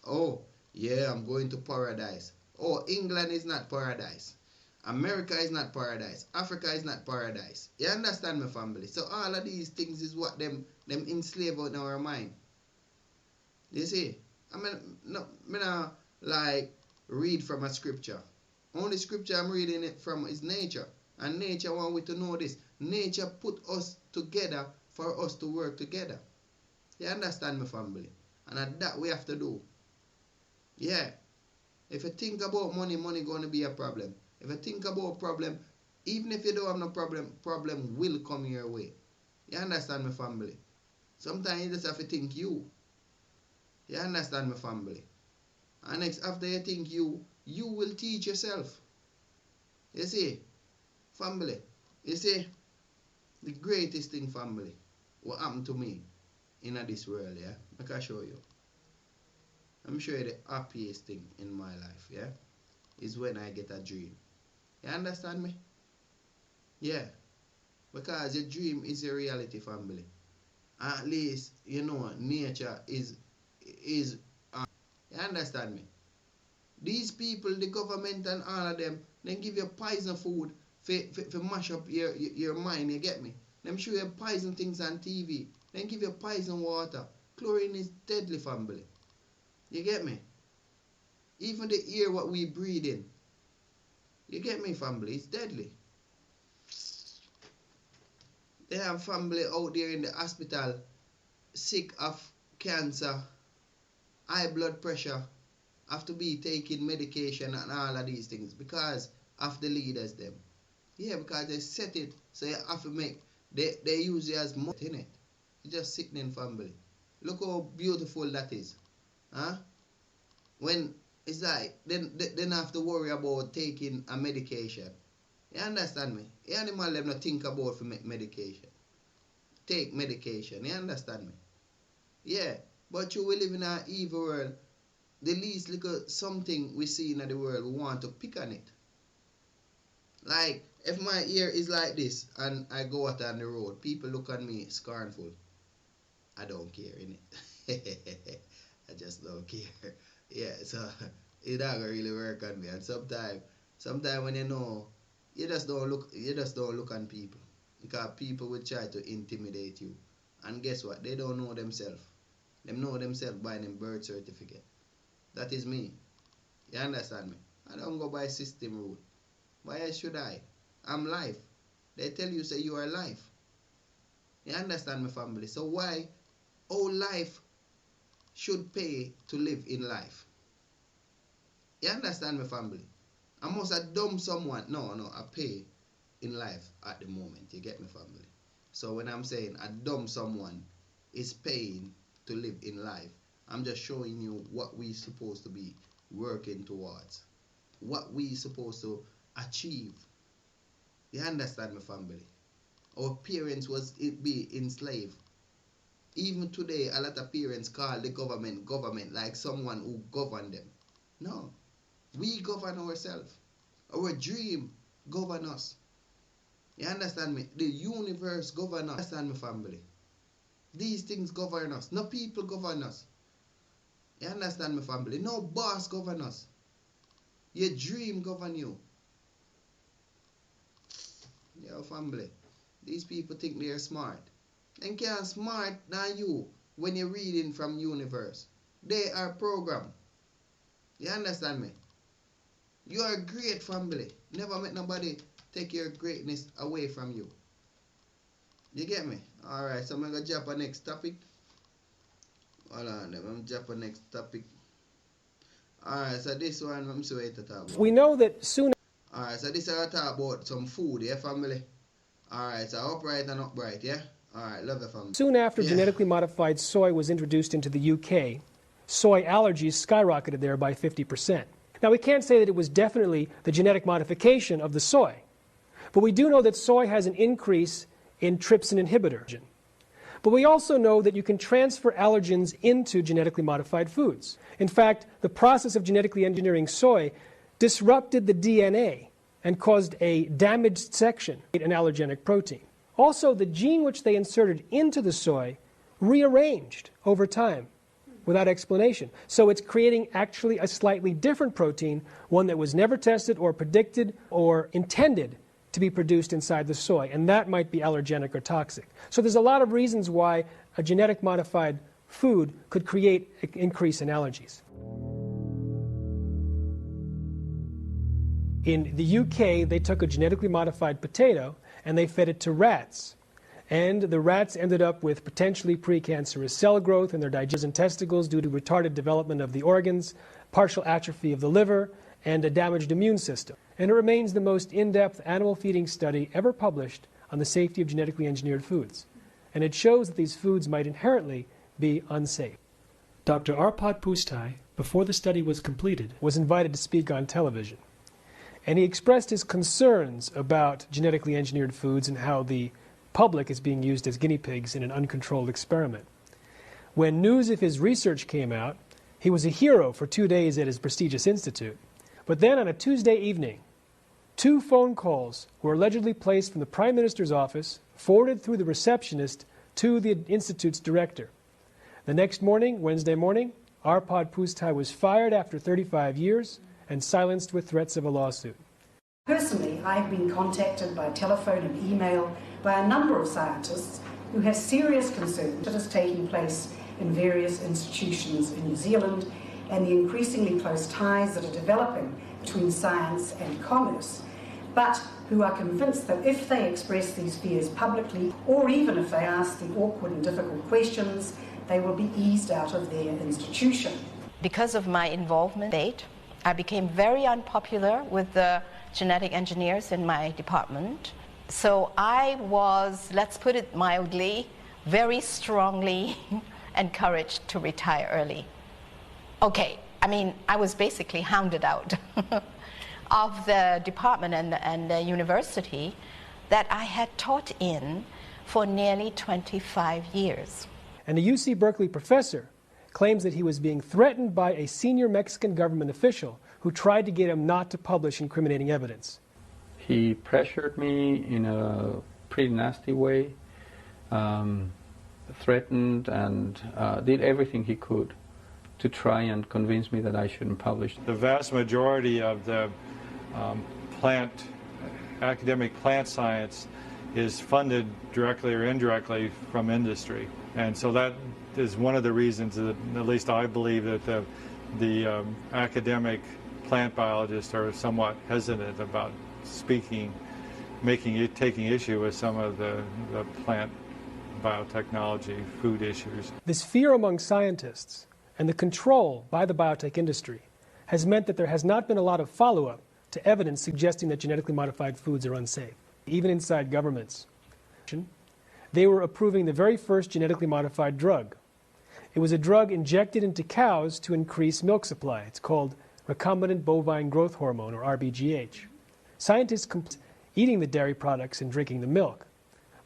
A: Oh, yeah, I'm going to paradise. Oh, England is not paradise. America is not paradise. Africa is not paradise. You understand me, family? So all of these things is what them enslave out in our mind. You see? I mean, like read from a scripture. Only scripture I'm reading it from is nature. And nature want we to know this. Nature put us together for us to work together. You understand me, family? And that we have to do. Yeah. If you think about money, money going to be a problem. If you think about problem, even if you don't have no problem will come your way. You understand me, family? Sometimes you just have to think you. You understand me, family? And next, after you think you will teach yourself. You see, family, you see, the greatest thing, family, what happened to me in this world, yeah? I can show you. I'm sure the happiest thing in my life, yeah, is when I get a dream. You understand me? Yeah. Because your dream is a reality, family. At least, you know, nature is you understand me? These people, the government and all of them, they give you poison food for mash up your mind, you get me? Them show you poison things on TV. Then give you poison water. Chlorine is deadly, family. You get me? Even the air what we breathe in. You get me, family? It's deadly. They have family out there in the hospital sick of cancer, high blood pressure, have to be taking medication and all of these things because of the leaders them. Yeah, because they set it so you have to make, they use it as money in it. It's just sickening, family. Look how beautiful that is. Huh? When it's like, then have to worry about taking a medication. You understand me? The animal them not think about for medication. Take medication. You understand me? Yeah. But you will live in an evil world. The least little something we see in the world, we want to pick on it. Like, if my ear is like this and I go out on the road, people look at me scornful. I don't care, innit? I just don't care. Yeah, so it don't really work on me. And sometimes when you know, you just don't look on people. Because people will try to intimidate you. And guess what? They don't know themselves. They know themselves by their birth certificate. That is me. You understand me? I don't go by system rule. Why should I? I'm life. They tell you, say you are life. You understand me, family? So why all life should pay to live in life? You understand me, family? I must have dumb someone. No, I pay in life at the moment. You get me, family? So when I'm saying I dumb someone is paying to live in life, I'm just showing you what we supposed to be working towards. What we supposed to achieve. You understand me, family? Our parents was be enslaved. Even today, a lot of parents call the government like someone who govern them. No. We govern ourselves. Our dream govern us. You understand me? The universe govern us. Understand me, family? These things govern us. No people govern us. You understand me, family? No boss govern us. Your dream govern you. Yo, family. These people think they're smart. They can't smart than you when you're reading from universe. They are programmed. You understand me? You are a great, family. Never let nobody take your greatness away from you. You get me? Alright, so I'm going to jump on next topic. Hold on, I'm going to jump on next topic. Alright, so this one, I'm sorry to talk about.
T: We know that soon...
A: Alright, so this is going to talk about some food, yeah, family? Alright, so upright and upright, yeah? Alright, love you, family.
T: Soon after genetically modified soy was introduced into the UK, soy allergies skyrocketed there by 50%. Now, we can't say that it was definitely the genetic modification of the soy, but we do know that soy has an increase in trypsin inhibitor. But we also know that you can transfer allergens into genetically modified foods. In fact, the process of genetically engineering soy disrupted the DNA and caused a damaged section, an allergenic protein. Also, the gene which they inserted into the soy rearranged over time without explanation. So it's creating actually a slightly different protein, one that was never tested or predicted or intended to be produced inside the soy, and that might be allergenic or toxic. So there's a lot of reasons why a genetic modified food could create an increase in allergies. In the UK, they took a genetically modified potato and they fed it to rats. And the rats ended up with potentially precancerous cell growth in their digestive and testicles due to retarded development of the organs, partial atrophy of the liver, and a damaged immune system. And it remains the most in-depth animal feeding study ever published on the safety of genetically engineered foods. And it shows that these foods might inherently be unsafe. Dr. Arpad Pusztai, before the study was completed, was invited to speak on television. And he expressed his concerns about genetically engineered foods and how the public is being used as guinea pigs in an uncontrolled experiment. When news of his research came out, he was a hero for 2 days at his prestigious institute. But then on a Tuesday evening, 2 phone calls were allegedly placed from the Prime Minister's office, forwarded through the receptionist to the institute's director. The next morning, Wednesday morning, Arpad Pusztai was fired after 35 years and silenced with threats of a lawsuit.
U: Personally, I've been contacted by telephone and email by a number of scientists who have serious concerns that is taking place in various institutions in New Zealand and the increasingly close ties that are developing between science and commerce, but who are convinced that if they express these fears publicly, or even if they ask the awkward and difficult questions, they will be eased out of their institution.
V: Because of my involvement, I became very unpopular with the genetic engineers in my department. So I was, let's put it mildly, very strongly encouraged to retire early. Okay, I mean, I was basically hounded out of the department and the university that I had taught in for nearly 25 years.
T: And a UC Berkeley professor claims that he was being threatened by a senior Mexican government official who tried to get him not to publish incriminating evidence.
W: He pressured me in a pretty nasty way, threatened and did everything he could to try and convince me that I shouldn't publish.
B: The vast majority of the academic plant science is funded directly or indirectly from industry. And so that is one of the reasons that, at least I believe, that the academic plant biologists are somewhat hesitant about speaking, taking issue with some of the plant biotechnology, food issues.
T: This fear among scientists and the control by the biotech industry has meant that there has not been a lot of follow-up to evidence suggesting that genetically modified foods are unsafe, even inside governments. They were approving the very first genetically modified drug. It was a drug injected into cows to increase milk supply. It's called recombinant bovine growth hormone, or RBGH. Scientists eating the dairy products and drinking the milk,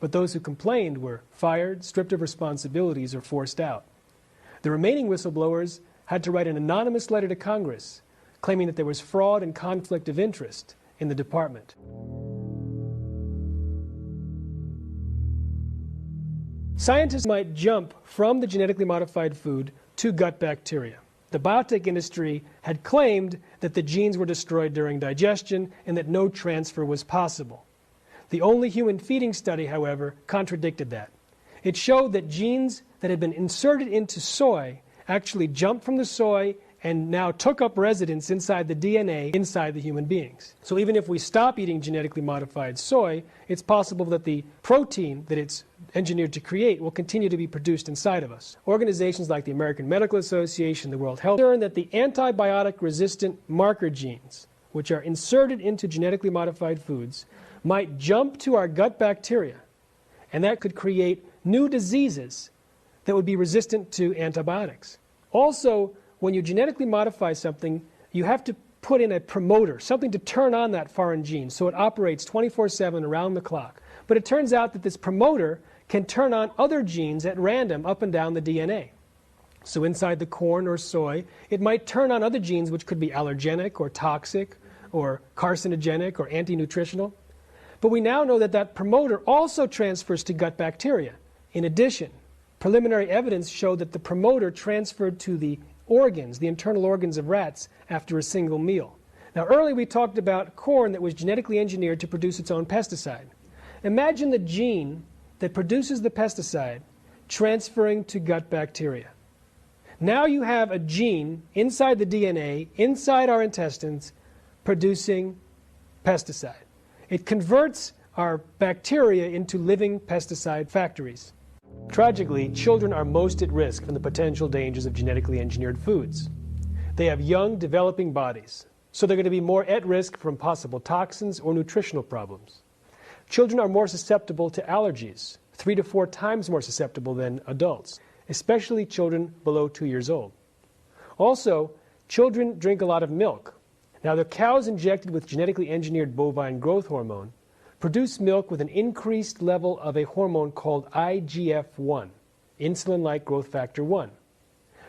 T: but those who complained were fired, stripped of responsibilities, or forced out. The remaining whistleblowers had to write an anonymous letter to Congress claiming that there was fraud and conflict of interest in the department. Scientists might jump from the genetically modified food to gut bacteria. The biotech industry had claimed that the genes were destroyed during digestion and that no transfer was possible. The only human feeding study, however, contradicted that. It showed that genes that had been inserted into soy actually jumped from the soy and now took up residence inside the DNA inside the human beings. So even if we stop eating genetically modified soy, it's possible that the protein that it's engineered to create will continue to be produced inside of us. Organizations like the American Medical Association, the World Health Organization, that the antibiotic-resistant marker genes, which are inserted into genetically modified foods, might jump to our gut bacteria, and that could create new diseases that would be resistant to antibiotics. Also, when you genetically modify something, you have to put in a promoter, something to turn on that foreign gene so it operates 24/7 around the clock. But it turns out that this promoter can turn on other genes at random up and down the DNA. So inside the corn or soy, it might turn on other genes which could be allergenic or toxic or carcinogenic or anti-nutritional. But we now know that that promoter also transfers to gut bacteria. In addition, preliminary evidence showed that the promoter transferred to the organs, the internal organs of rats, after a single meal. Now, earlier we talked about corn that was genetically engineered to produce its own pesticide. Imagine the gene that produces the pesticide transferring to gut bacteria. Now you have a gene inside the DNA, inside our intestines, producing pesticide. It converts are bacteria into living pesticide factories. Tragically, children are most at risk from the potential dangers of genetically engineered foods. They have young, developing bodies, so they're going to be more at risk from possible toxins or nutritional problems. Children are more susceptible to allergies, 3 to 4 times more susceptible than adults, especially children below 2 years old. Also, children drink a lot of milk. Now, the cows injected with genetically engineered bovine growth hormone produce milk with an increased level of a hormone called IGF-1, insulin-like growth factor 1.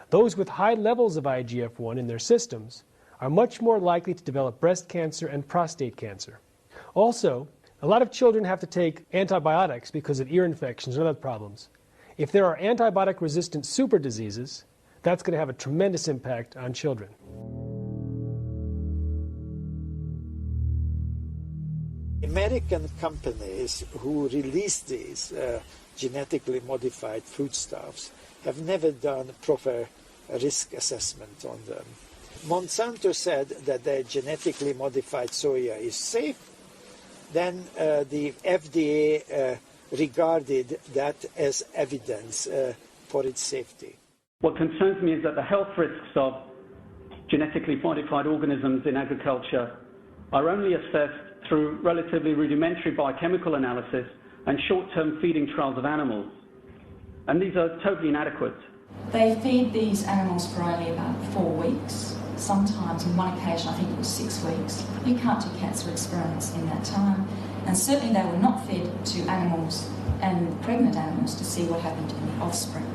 T: Those with high levels of IGF-1 in their systems are much more likely to develop breast cancer and prostate cancer. Also, a lot of children have to take antibiotics because of ear infections and other problems. If there are antibiotic-resistant super diseases, that's going to have a tremendous impact on children.
C: American companies who release these genetically modified foodstuffs have never done proper risk assessment on them. Monsanto said that their genetically modified soya is safe. Then the FDA regarded that as evidence for its safety.
D: What concerns me is that the health risks of genetically modified organisms in agriculture are only assessed through relatively rudimentary biochemical analysis and short-term feeding trials of animals. And these are totally inadequate.
E: They feed these animals for only about 4 weeks. Sometimes, in one occasion, I think it was 6 weeks. You can't do cancer experiments in that time. And certainly they were not fed to animals and pregnant animals to see what happened to the offspring.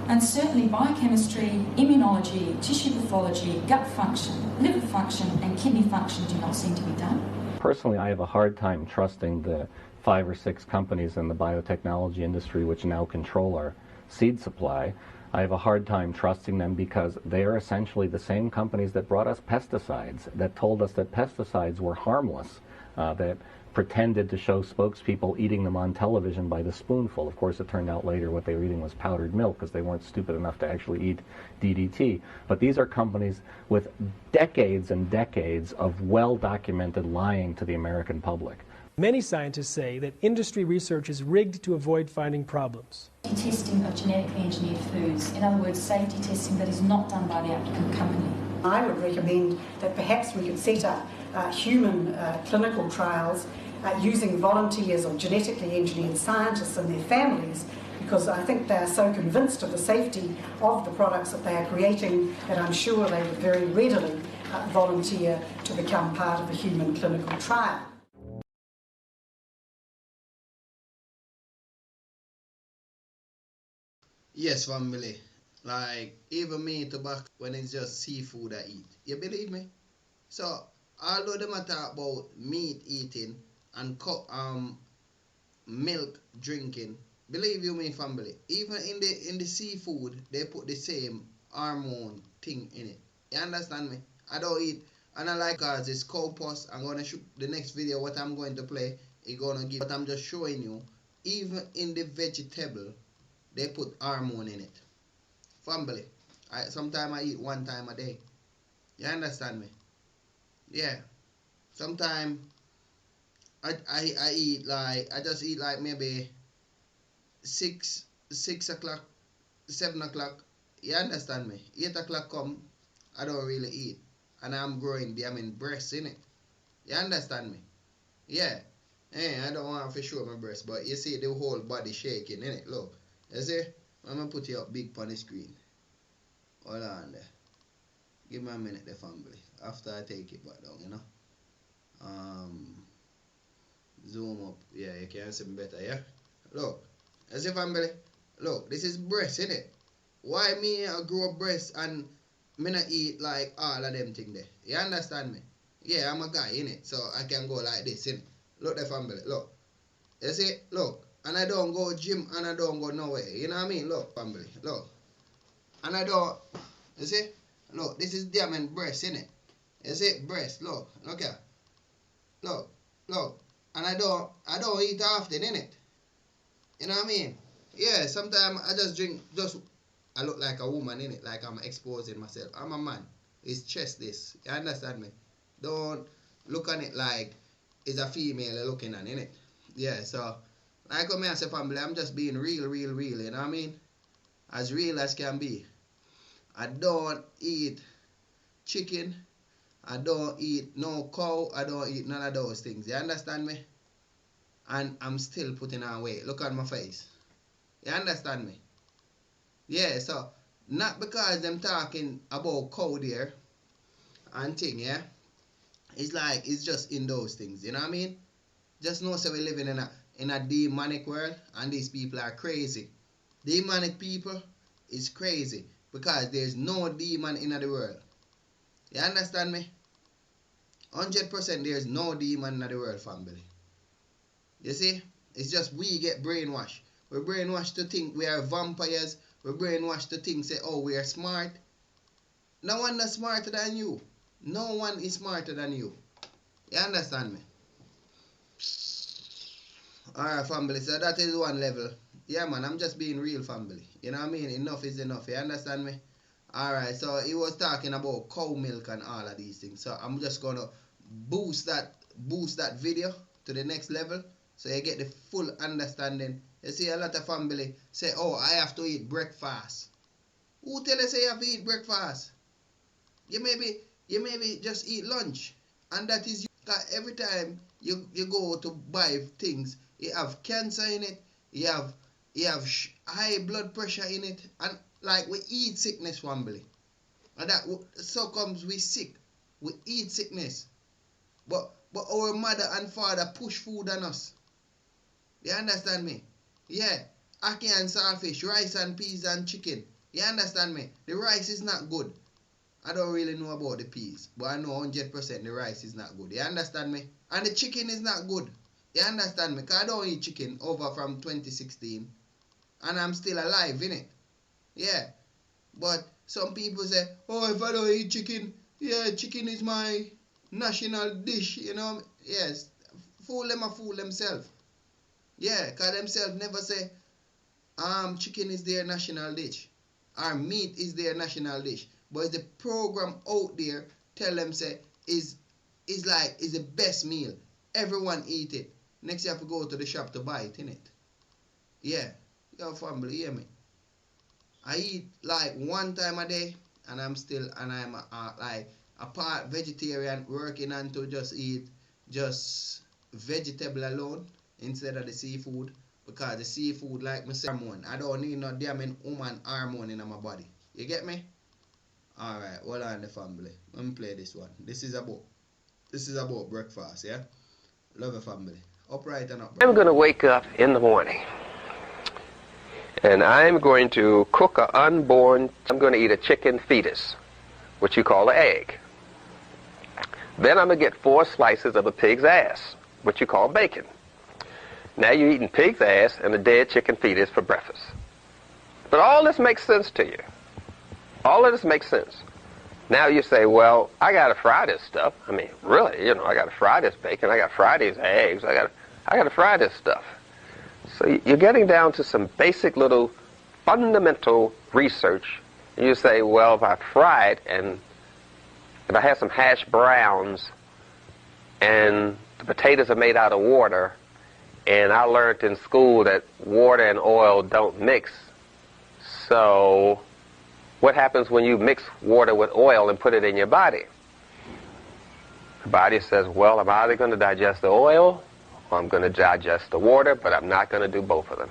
E: And certainly biochemistry, immunology, tissue pathology, gut function, liver function and kidney function do not seem to be done.
X: Personally, I have a hard time trusting the 5 or 6 companies in the biotechnology industry which now control our seed supply. I have a hard time trusting them because they are essentially the same companies that brought us pesticides, that told us that pesticides were harmless, that pretended to show spokespeople eating them on television by the spoonful. Of course, it turned out later what they were eating was powdered milk because they weren't stupid enough to actually eat DDT. But these are companies with decades and decades of well-documented lying to the American public.
T: Many scientists say that industry research is rigged to avoid finding problems.
E: Testing of genetically engineered foods, in other words, safety testing that is not done by the applicant company.
U: I would recommend that perhaps we could set up human clinical trials using volunteers or genetically engineered scientists and their families, because I think they are so convinced of the safety of the products that they are creating that I'm sure they would very readily volunteer to become part of a human clinical trial.
A: Yes, family. Like, even me tobacco, when it's just seafood I eat. You believe me? So, although them talk about meat eating and milk drinking, believe you me, family, even in the seafood, they put the same hormone thing in it. You understand me? I don't eat, and I like because it's cow pus. I'm gonna shoot the next video. What I'm going to play is gonna give. But I'm just showing you, even in the vegetable, they put hormone in it. Family, sometimes I eat 1 time a day. You understand me? Yeah. Sometimes I eat like, I just eat like maybe 6 o'clock, 7 o'clock. You understand me? 8 o'clock come, I don't really eat. And I'm growing, I mean, breasts in it. You understand me? Yeah. Hey, I don't want to show my breast, but you see the whole body shaking in it. Look. You see? I'm going to put you up big on the screen. Hold on there. Give me a minute there, family. After I take it back down, you know. Zoom up. Yeah, you can see me better, yeah? Look. You see, family? Look, this is breast, innit? Why me I grow breast and me not eat like all of them things there? You understand me? Yeah, I'm a guy, innit? So I can go like this, innit? Look there, family. Look. You see? Look. And I don't go gym and I don't go nowhere. You know what I mean? Look, family. Look. And I don't. You see? Look, this is diamond breast, innit? You see? Breast. Look. Look here. Look. Look. And I don't eat often, innit? You know what I mean? Yeah, sometimes I just drink, I look like a woman, innit? Like I'm exposing myself. I'm a man. It's chest this. You understand me? Don't look on it like it's a female you're looking at, innit? Yeah, so, like what I say, family, I'm just being real, you know what I mean? As real as can be. I don't eat chicken. I don't eat no cow. I don't eat none of those things. You understand me? And I'm still putting on weight. Look at my face. You understand me? Yeah, so, not because them talking about cow there and thing, yeah? It's like, it's just in those things, you know what I mean? Just know so we're living in a demonic world, and these people are crazy. Demonic people is crazy because there's no demon in the world. You understand me? 100% there's no demon in the world, family. You see? It's just we get brainwashed. We're brainwashed to think we are vampires. We're brainwashed to think, say, oh, we are smart. No one is smarter than you. No one is smarter than you. You understand me? Alright, family. So that is one level. Yeah, man, I'm just being real, family. You know what I mean? Enough is enough. You understand me? Alright, so he was talking about cow milk and all of these things. So I'm just going to boost that video to the next level so you get the full understanding. You see, a lot of family say, oh, I have to eat breakfast. Who tell you say you have to eat breakfast? You maybe just eat lunch. And that is every time you go to buy things, you have cancer in it, you have high blood pressure in it, and like we eat sickness, family. And that so comes we sick. We eat sickness. But our mother and father push food on us. You understand me? Yeah. Ackee and saltfish, rice and peas and chicken. You understand me? The rice is not good. I don't really know about the peas, but I know 100% the rice is not good. You understand me? And the chicken is not good. You understand me? Because I don't eat chicken over from 2016. And I'm still alive, innit? Yeah. But some people say, oh, if I don't eat chicken, yeah, chicken is my national dish, you know? Yes. Fool them or fool themselves. Yeah, because themselves never say, chicken is their national dish. Or meat is their national dish. But the program out there tell them say is the best meal. Everyone eat it. Next you have to go to the shop to buy it, innit? Yeah. Your family, hear me? I eat like one time a day, and I'm like a part vegetarian, working on to just eat just vegetable alone instead of the seafood, because the seafood, like me say, hormone. I don't need no damn woman hormone in my body. You get me? Alright, hold on the family. Let me play this one. This is about breakfast, yeah? Love your family. Upright and up.
F: I'm going to wake up in the morning, and I'm going to cook I'm going to eat a chicken fetus, which you call an egg. Then I'm going to get 4 slices of a pig's ass, which you call bacon. Now you're eating pig's ass and a dead chicken fetus for breakfast. But all this makes sense to you. All of this makes sense. Now you say, well, I got to fry this stuff. I mean, really, you know, I got to fry this bacon. I got to fry these eggs. I got to fry this stuff. So you're getting down to some basic little fundamental research. And you say, well, if I fry it and if I have some hash browns and the potatoes are made out of water, and I learned in school that water and oil don't mix, so what happens when you mix water with oil and put it in your body? The body says, well, I'm either going to digest the oil or I'm going to digest the water, but I'm not going to do both of them.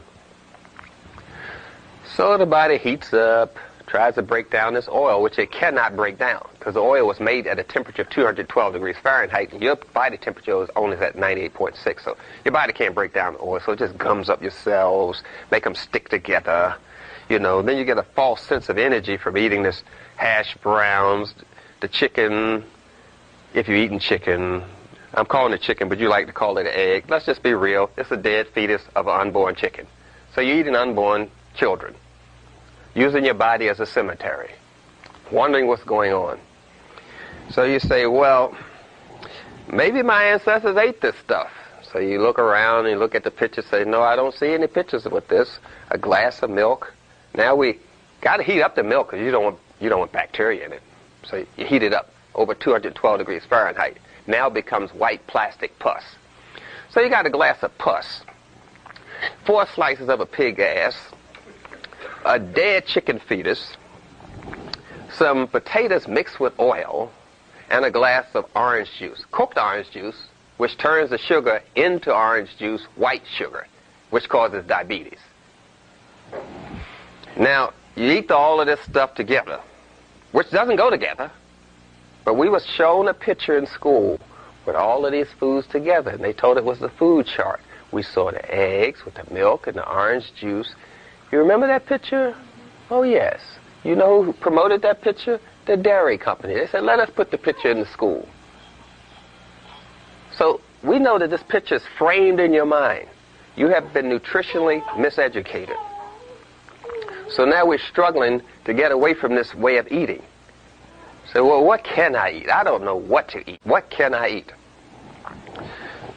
F: So the body heats up, tries to break down this oil, which it cannot break down because the oil was made at a temperature of 212 degrees Fahrenheit, and your body temperature is only at 98.6, so your body can't break down the oil, so it just gums up your cells, make them stick together. You know, then you get a false sense of energy from eating this hash browns, the chicken, if you're eating chicken. I'm calling it chicken, but you like to call it an egg. Let's just be real. It's a dead fetus of an unborn chicken. So you're eating unborn children, using your body as a cemetery, wondering what's going on. So you say, well, maybe my ancestors ate this stuff. So you look around and you look at the pictures, say, no, I don't see any pictures with this. A glass of milk. Now we got to heat up the milk because you don't want bacteria in it. So you heat it up over 212 degrees Fahrenheit. Now it becomes white plastic pus. So you got a glass of pus, 4 slices of a pig ass, a dead chicken fetus, some potatoes mixed with oil, and a glass of orange juice, cooked orange juice, which turns the sugar into orange juice, white sugar, which causes diabetes. Now, you eat all of this stuff together, which doesn't go together, but we was shown a picture in school with all of these foods together, and they told it was the food chart. We saw the eggs with the milk and the orange juice. You remember that picture? Oh, yes. You know who promoted that picture? The dairy company. They said, let us put the picture in the school. So we know that this picture is framed in your mind. You have been nutritionally miseducated. So now we're struggling to get away from this way of eating. So, well, what can I eat? I don't know what to eat. What can I eat?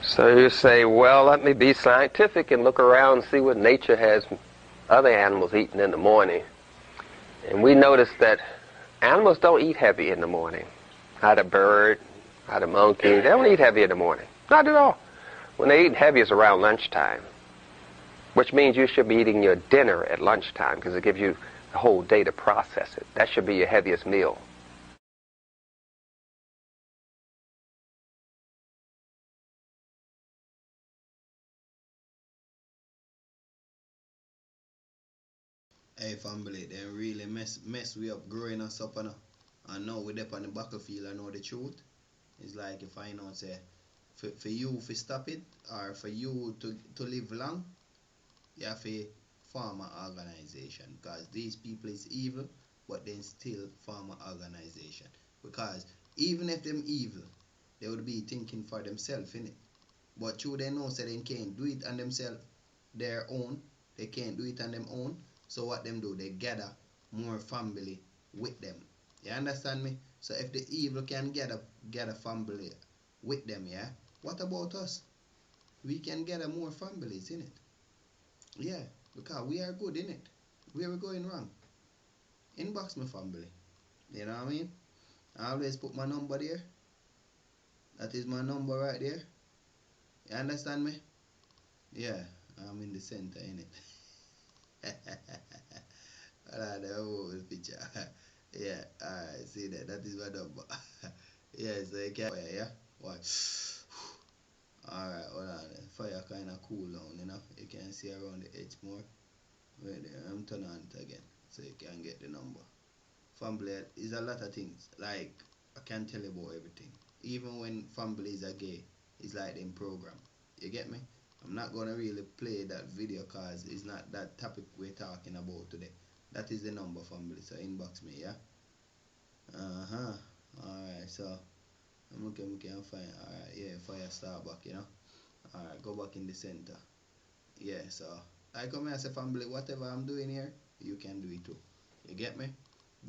F: So you say, well, let me be scientific and look around and see what nature has other animals eating in the morning. And we noticed that animals don't eat heavy in the morning. Not a bird, not a monkey. They don't eat heavy in the morning. Not at all. When they eat heavy, it's around lunchtime, which means you should be eating your dinner at lunchtime because it gives you the whole day to process it. That should be your heaviest meal.
A: Hey family, they really mess we up, growing us up, and now we're up on the battlefield. I know the truth. It's like if I know, say, for you to stop it, or for you to live long, you have to form an organization, because these people is evil, but then still form an organization. Because even if them evil, they would be thinking for themselves, innit? But true, they know so they can't do it on themselves, their own. They can't do it on them own. So what them do? They gather more family with them. You understand me? So if the evil can gather family with them, yeah, what about us? We can gather more families, innit? Yeah, because we are good, innit? Where we going wrong? Inbox my family. You know what I mean? I always put my number there. That is my number right there. You understand me? Yeah, I'm in the center, innit? The whole picture. Yeah, alright, see that. That is my number. Yeah, so you can fire, yeah? Watch. Alright, hold on. Fire kind of cool down, you know? You can see around the edge more. Wait there, I'm turning on it again so you can get the number. Family is a lot of things. Like, I can't tell you about everything. Even when families are gay, it's like them program. You get me? I'm not going to really play that video because it's not that topic we're talking about today. That is the number, family, so inbox me, yeah? Alright, so I'm looking and find. Alright, yeah, fire start back, you know? Alright, go back in the center. Yeah, so I come here and say, family, whatever I'm doing here, you can do it too. You get me?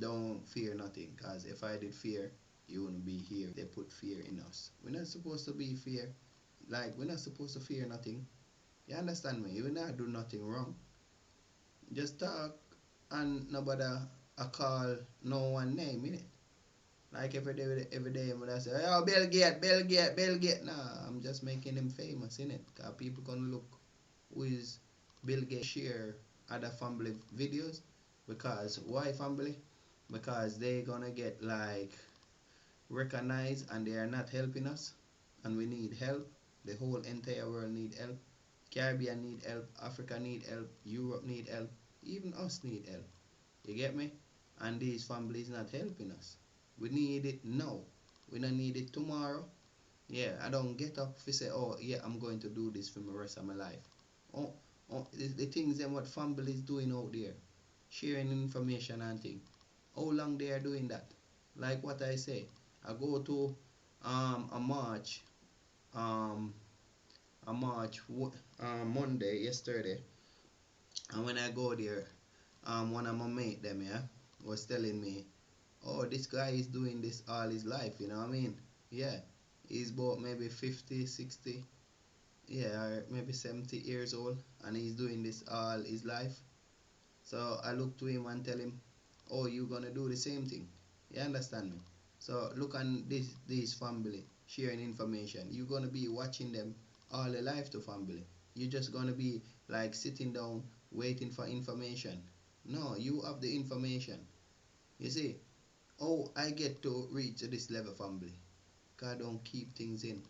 A: Don't fear nothing, because if I did fear, you wouldn't be here. They put fear in us. We're not supposed to be fear. Like, we're not supposed to fear nothing. You understand me? You will not do nothing wrong. Just talk and nobody call no one name, innit? Like every day when I say, oh, Bill Gates. Nah, I'm just making him famous, innit? Because people can look who is Bill Gates, share other family videos. Because, why family? Because they gonna get like recognized and they are not helping us. And we need help. The whole entire world need help. Caribbean need help. Africa need help. Europe need help. Even us need help. You get me? And these families not helping us. We need it now. We don't need it tomorrow. Yeah, I don't get up if say, oh yeah, I'm going to do this for the rest of my life. Oh, the things and what families doing out there, sharing information and things. How long they are doing that? Like what I say, I go to a march Monday, yesterday, and when I go there, one of my mate them, yeah, was telling me, oh, this guy is doing this all his life, you know what I mean? Yeah, he's about maybe 50, 60, yeah, or maybe 70 years old, and he's doing this all his life. So I look to him and tell him, oh, you gonna do the same thing. You understand me? So look on these family sharing information. You're gonna be watching them all your life to, family. You're just gonna be like sitting down waiting for information. No, you have the information. You see, oh, I get to reach this level, family. God don't keep things in.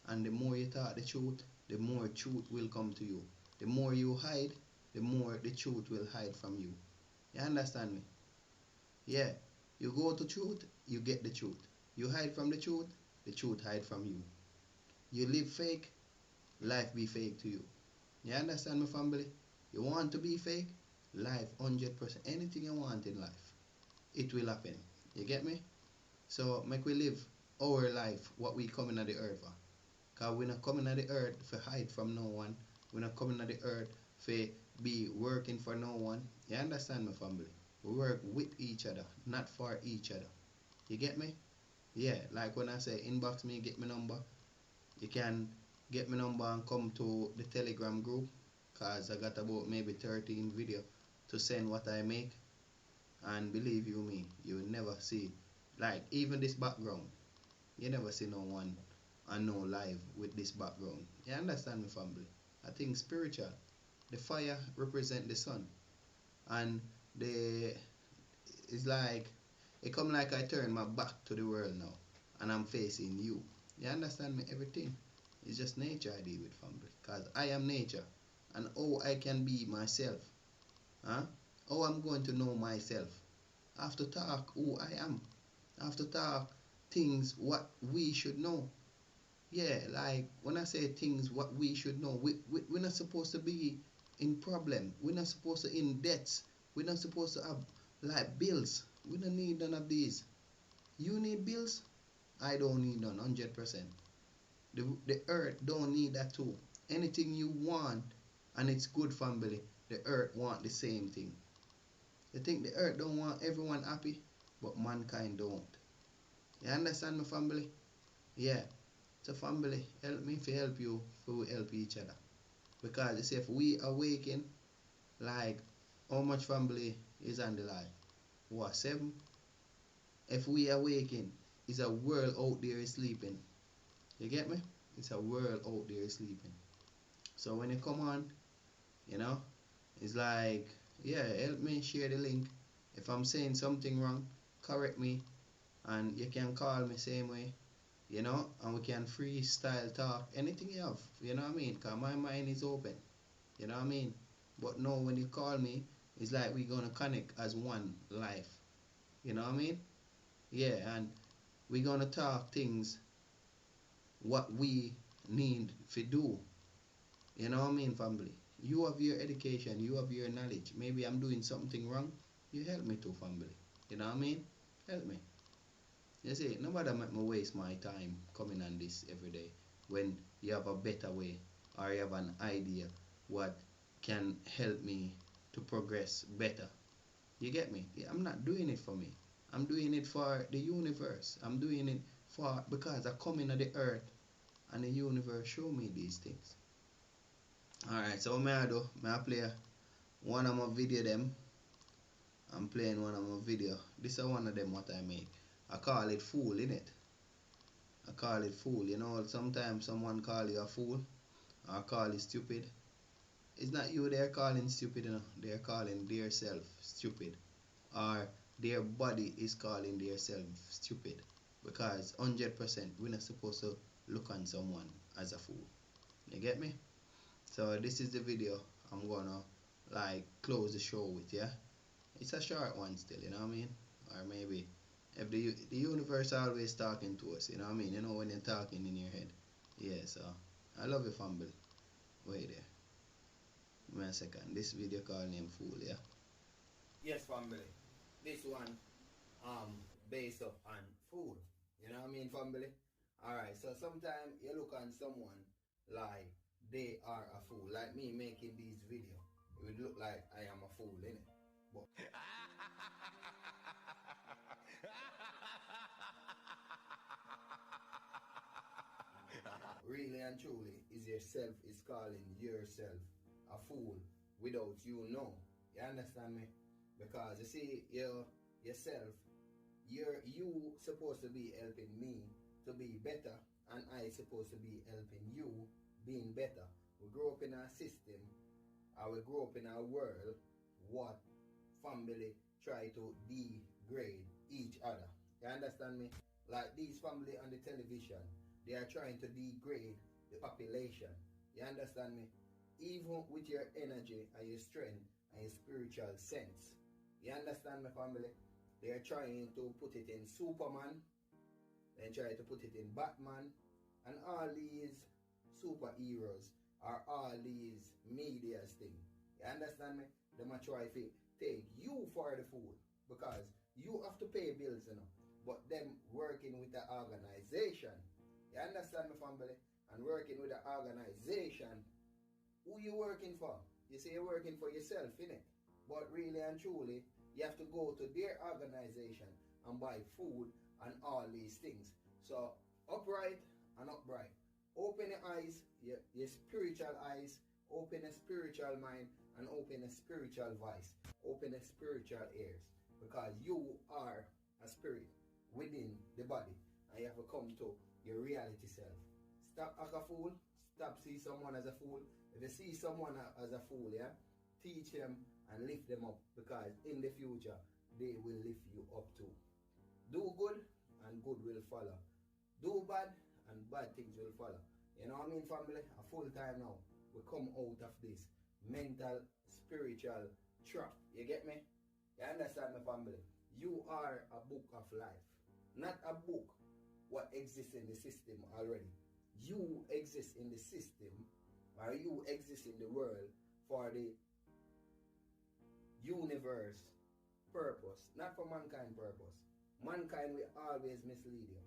A: And the more you talk the truth, the more truth will come to you. The more you hide, the more the truth will hide from you. You understand me? Yeah. You go to truth, you get the truth. You hide from the truth hide from you. You live fake, life be fake to you. You understand me, family? You want to be fake? Life 100%. Anything you want in life, it will happen. You get me? So make we live our life, what we coming at the earth for. Because we're not coming at the earth for hide from no one. We're not coming at the earth for be working for no one. You understand me, family? We work with each other, not for each other. You get me? Yeah, like when I say inbox me, get my number. You can get my number and come to the Telegram group, because I got about maybe 13 video to send what I make. And believe you me, you will never see, like even this background, you never see no one and no live with this background. You understand me, family? I think spiritual. The fire represent the sun, and it's like it come like I turn my back to the world now and I'm facing you. You understand me? Everything is just nature I deal with, family, because I am nature. And how I can be myself, how I'm going to know myself. I have to talk who I am. I have to talk things what we should know. Yeah, like when I say things what we should know, we're not supposed to be in problem. We're not supposed to in debts. We're not supposed to have like bills. We don't need none of these. You need bills? I don't need none, 100%. The earth don't need that too. Anything you want, and it's good, family, the earth want the same thing. You think the earth don't want everyone happy, but mankind don't. You understand me, family? Yeah. So family, help me to help you, for we help each other. Because you see, if we awaken, like how much family is on the life? What, 7? If we awaken, it's a world out there sleeping. You get me? It's a world out there sleeping. So when you come on, you know, it's like, yeah, help me share the link. If I'm saying something wrong, correct me, and you can call me same way, you know, and we can freestyle talk, anything you have, you know what I mean, because my mind is open, you know what I mean. But no, when you call me, it's like we're gonna connect as one life, you know what I mean. Yeah, and we're gonna talk things what we need to do, you know what I mean, family. You have your education, you have your knowledge. Maybe I'm doing something wrong, you help me too, family, you know what I mean. Help me. You see, nobody make me waste my time coming on this every day when you have a better way or you have an idea what can help me to progress better. You get me? I'm not doing it for me. I'm doing it for the universe. I'm doing it for because I come into the earth and the universe show me these things. Alright, so what I do? I play one of my video them. I'm playing one of my video. This is one of them what I make. I call it fool, innit? I call it fool. You know, sometimes someone call you a fool or call you stupid. It's not you they're calling stupid, you know. They're calling their self stupid. Or their body is calling their self stupid. Because 100% we're not supposed to look on someone as a fool. You get me? So this is the video I'm gonna like close the show with, yeah? It's a short one still, you know what I mean? Or maybe if the universe always talking to us, you know what I mean? You know when you're talking in your head. Yeah, so I love you, family. Wait there. Give me a second. This video called name Fool, yeah? Yes, family. This one based up on fool. You know what I mean, family? Alright, so sometimes you look on someone like they are a fool. Like me making these videos. It would look like I am a fool, innit? But really and truly is yourself is calling yourself a fool without you know. You understand me? Because you see yourself, you supposed to be helping me to be better, and I supposed to be helping you being better. We grow up in a system, or we grow up in a world what family try to degrade each other. You understand me? Like these family on the television, they are trying to degrade the population. You understand me? Even with your energy and your strength and your spiritual sense. You understand me, family? They are trying to put it in Superman. They try to put it in Batman. And all these superheroes are all these media's thing. You understand me? They might try to take you for the fool. Because you have to pay bills, you know. But them working with the organization. You understand me, family? And working with the organization, who you working for? You say you're working for yourself, innit? But really and truly, you have to go to their organization and buy food and all these things. So, upright and upright. Open your eyes, your spiritual eyes, open a spiritual mind, and open a spiritual voice. Open a spiritual ears. Because you are a spirit within the body. And you have to come to your reality self. Stop act a fool. Stop see someone as a fool. If you see someone as a fool, yeah, teach them and lift them up. Because in the future, they will lift you up too. Do good and good will follow. Do bad and bad things will follow. You know what I mean, family? A full time now. We come out of this mental, spiritual trap. You get me? You understand me, family? You are a book of life. Not a book what exists in the system already. You exist in the system, or you exist in the world for the universe purpose, not for mankind purpose. Mankind will always mislead you.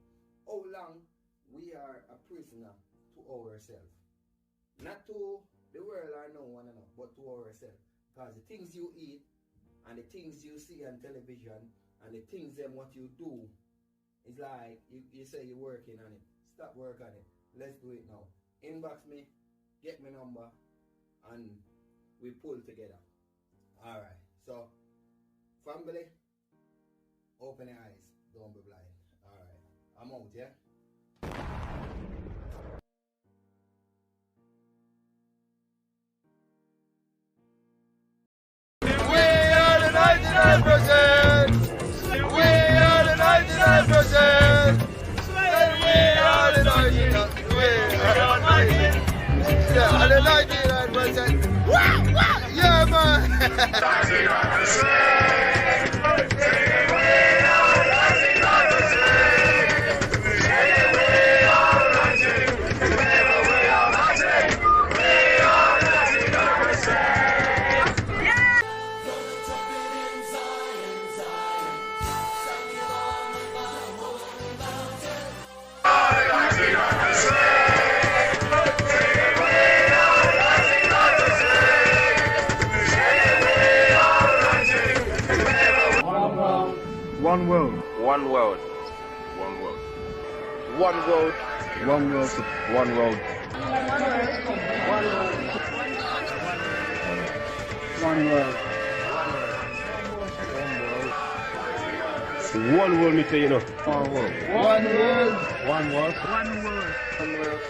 A: How long we are a prisoner to ourselves. Not to the world or no one another, but to ourselves. Because the things you eat and the things you see on television and the things them what you do, it's like you say you're working on it. Stop work on it. Let's do it now. Inbox me, get my number, and we pull together. Alright, so family, open your eyes, don't be blind. Alright, I'm out, yeah?
G: We are the 99%! We are the 99%! We are the 99%! Yeah, the 99%! Wow, wow! Yeah, man! 99%!
B: One world.
F: One world. One world. One world.
B: One world. One world.
G: One world. One world, me tell you know. One world. One world. One world. One world. One world.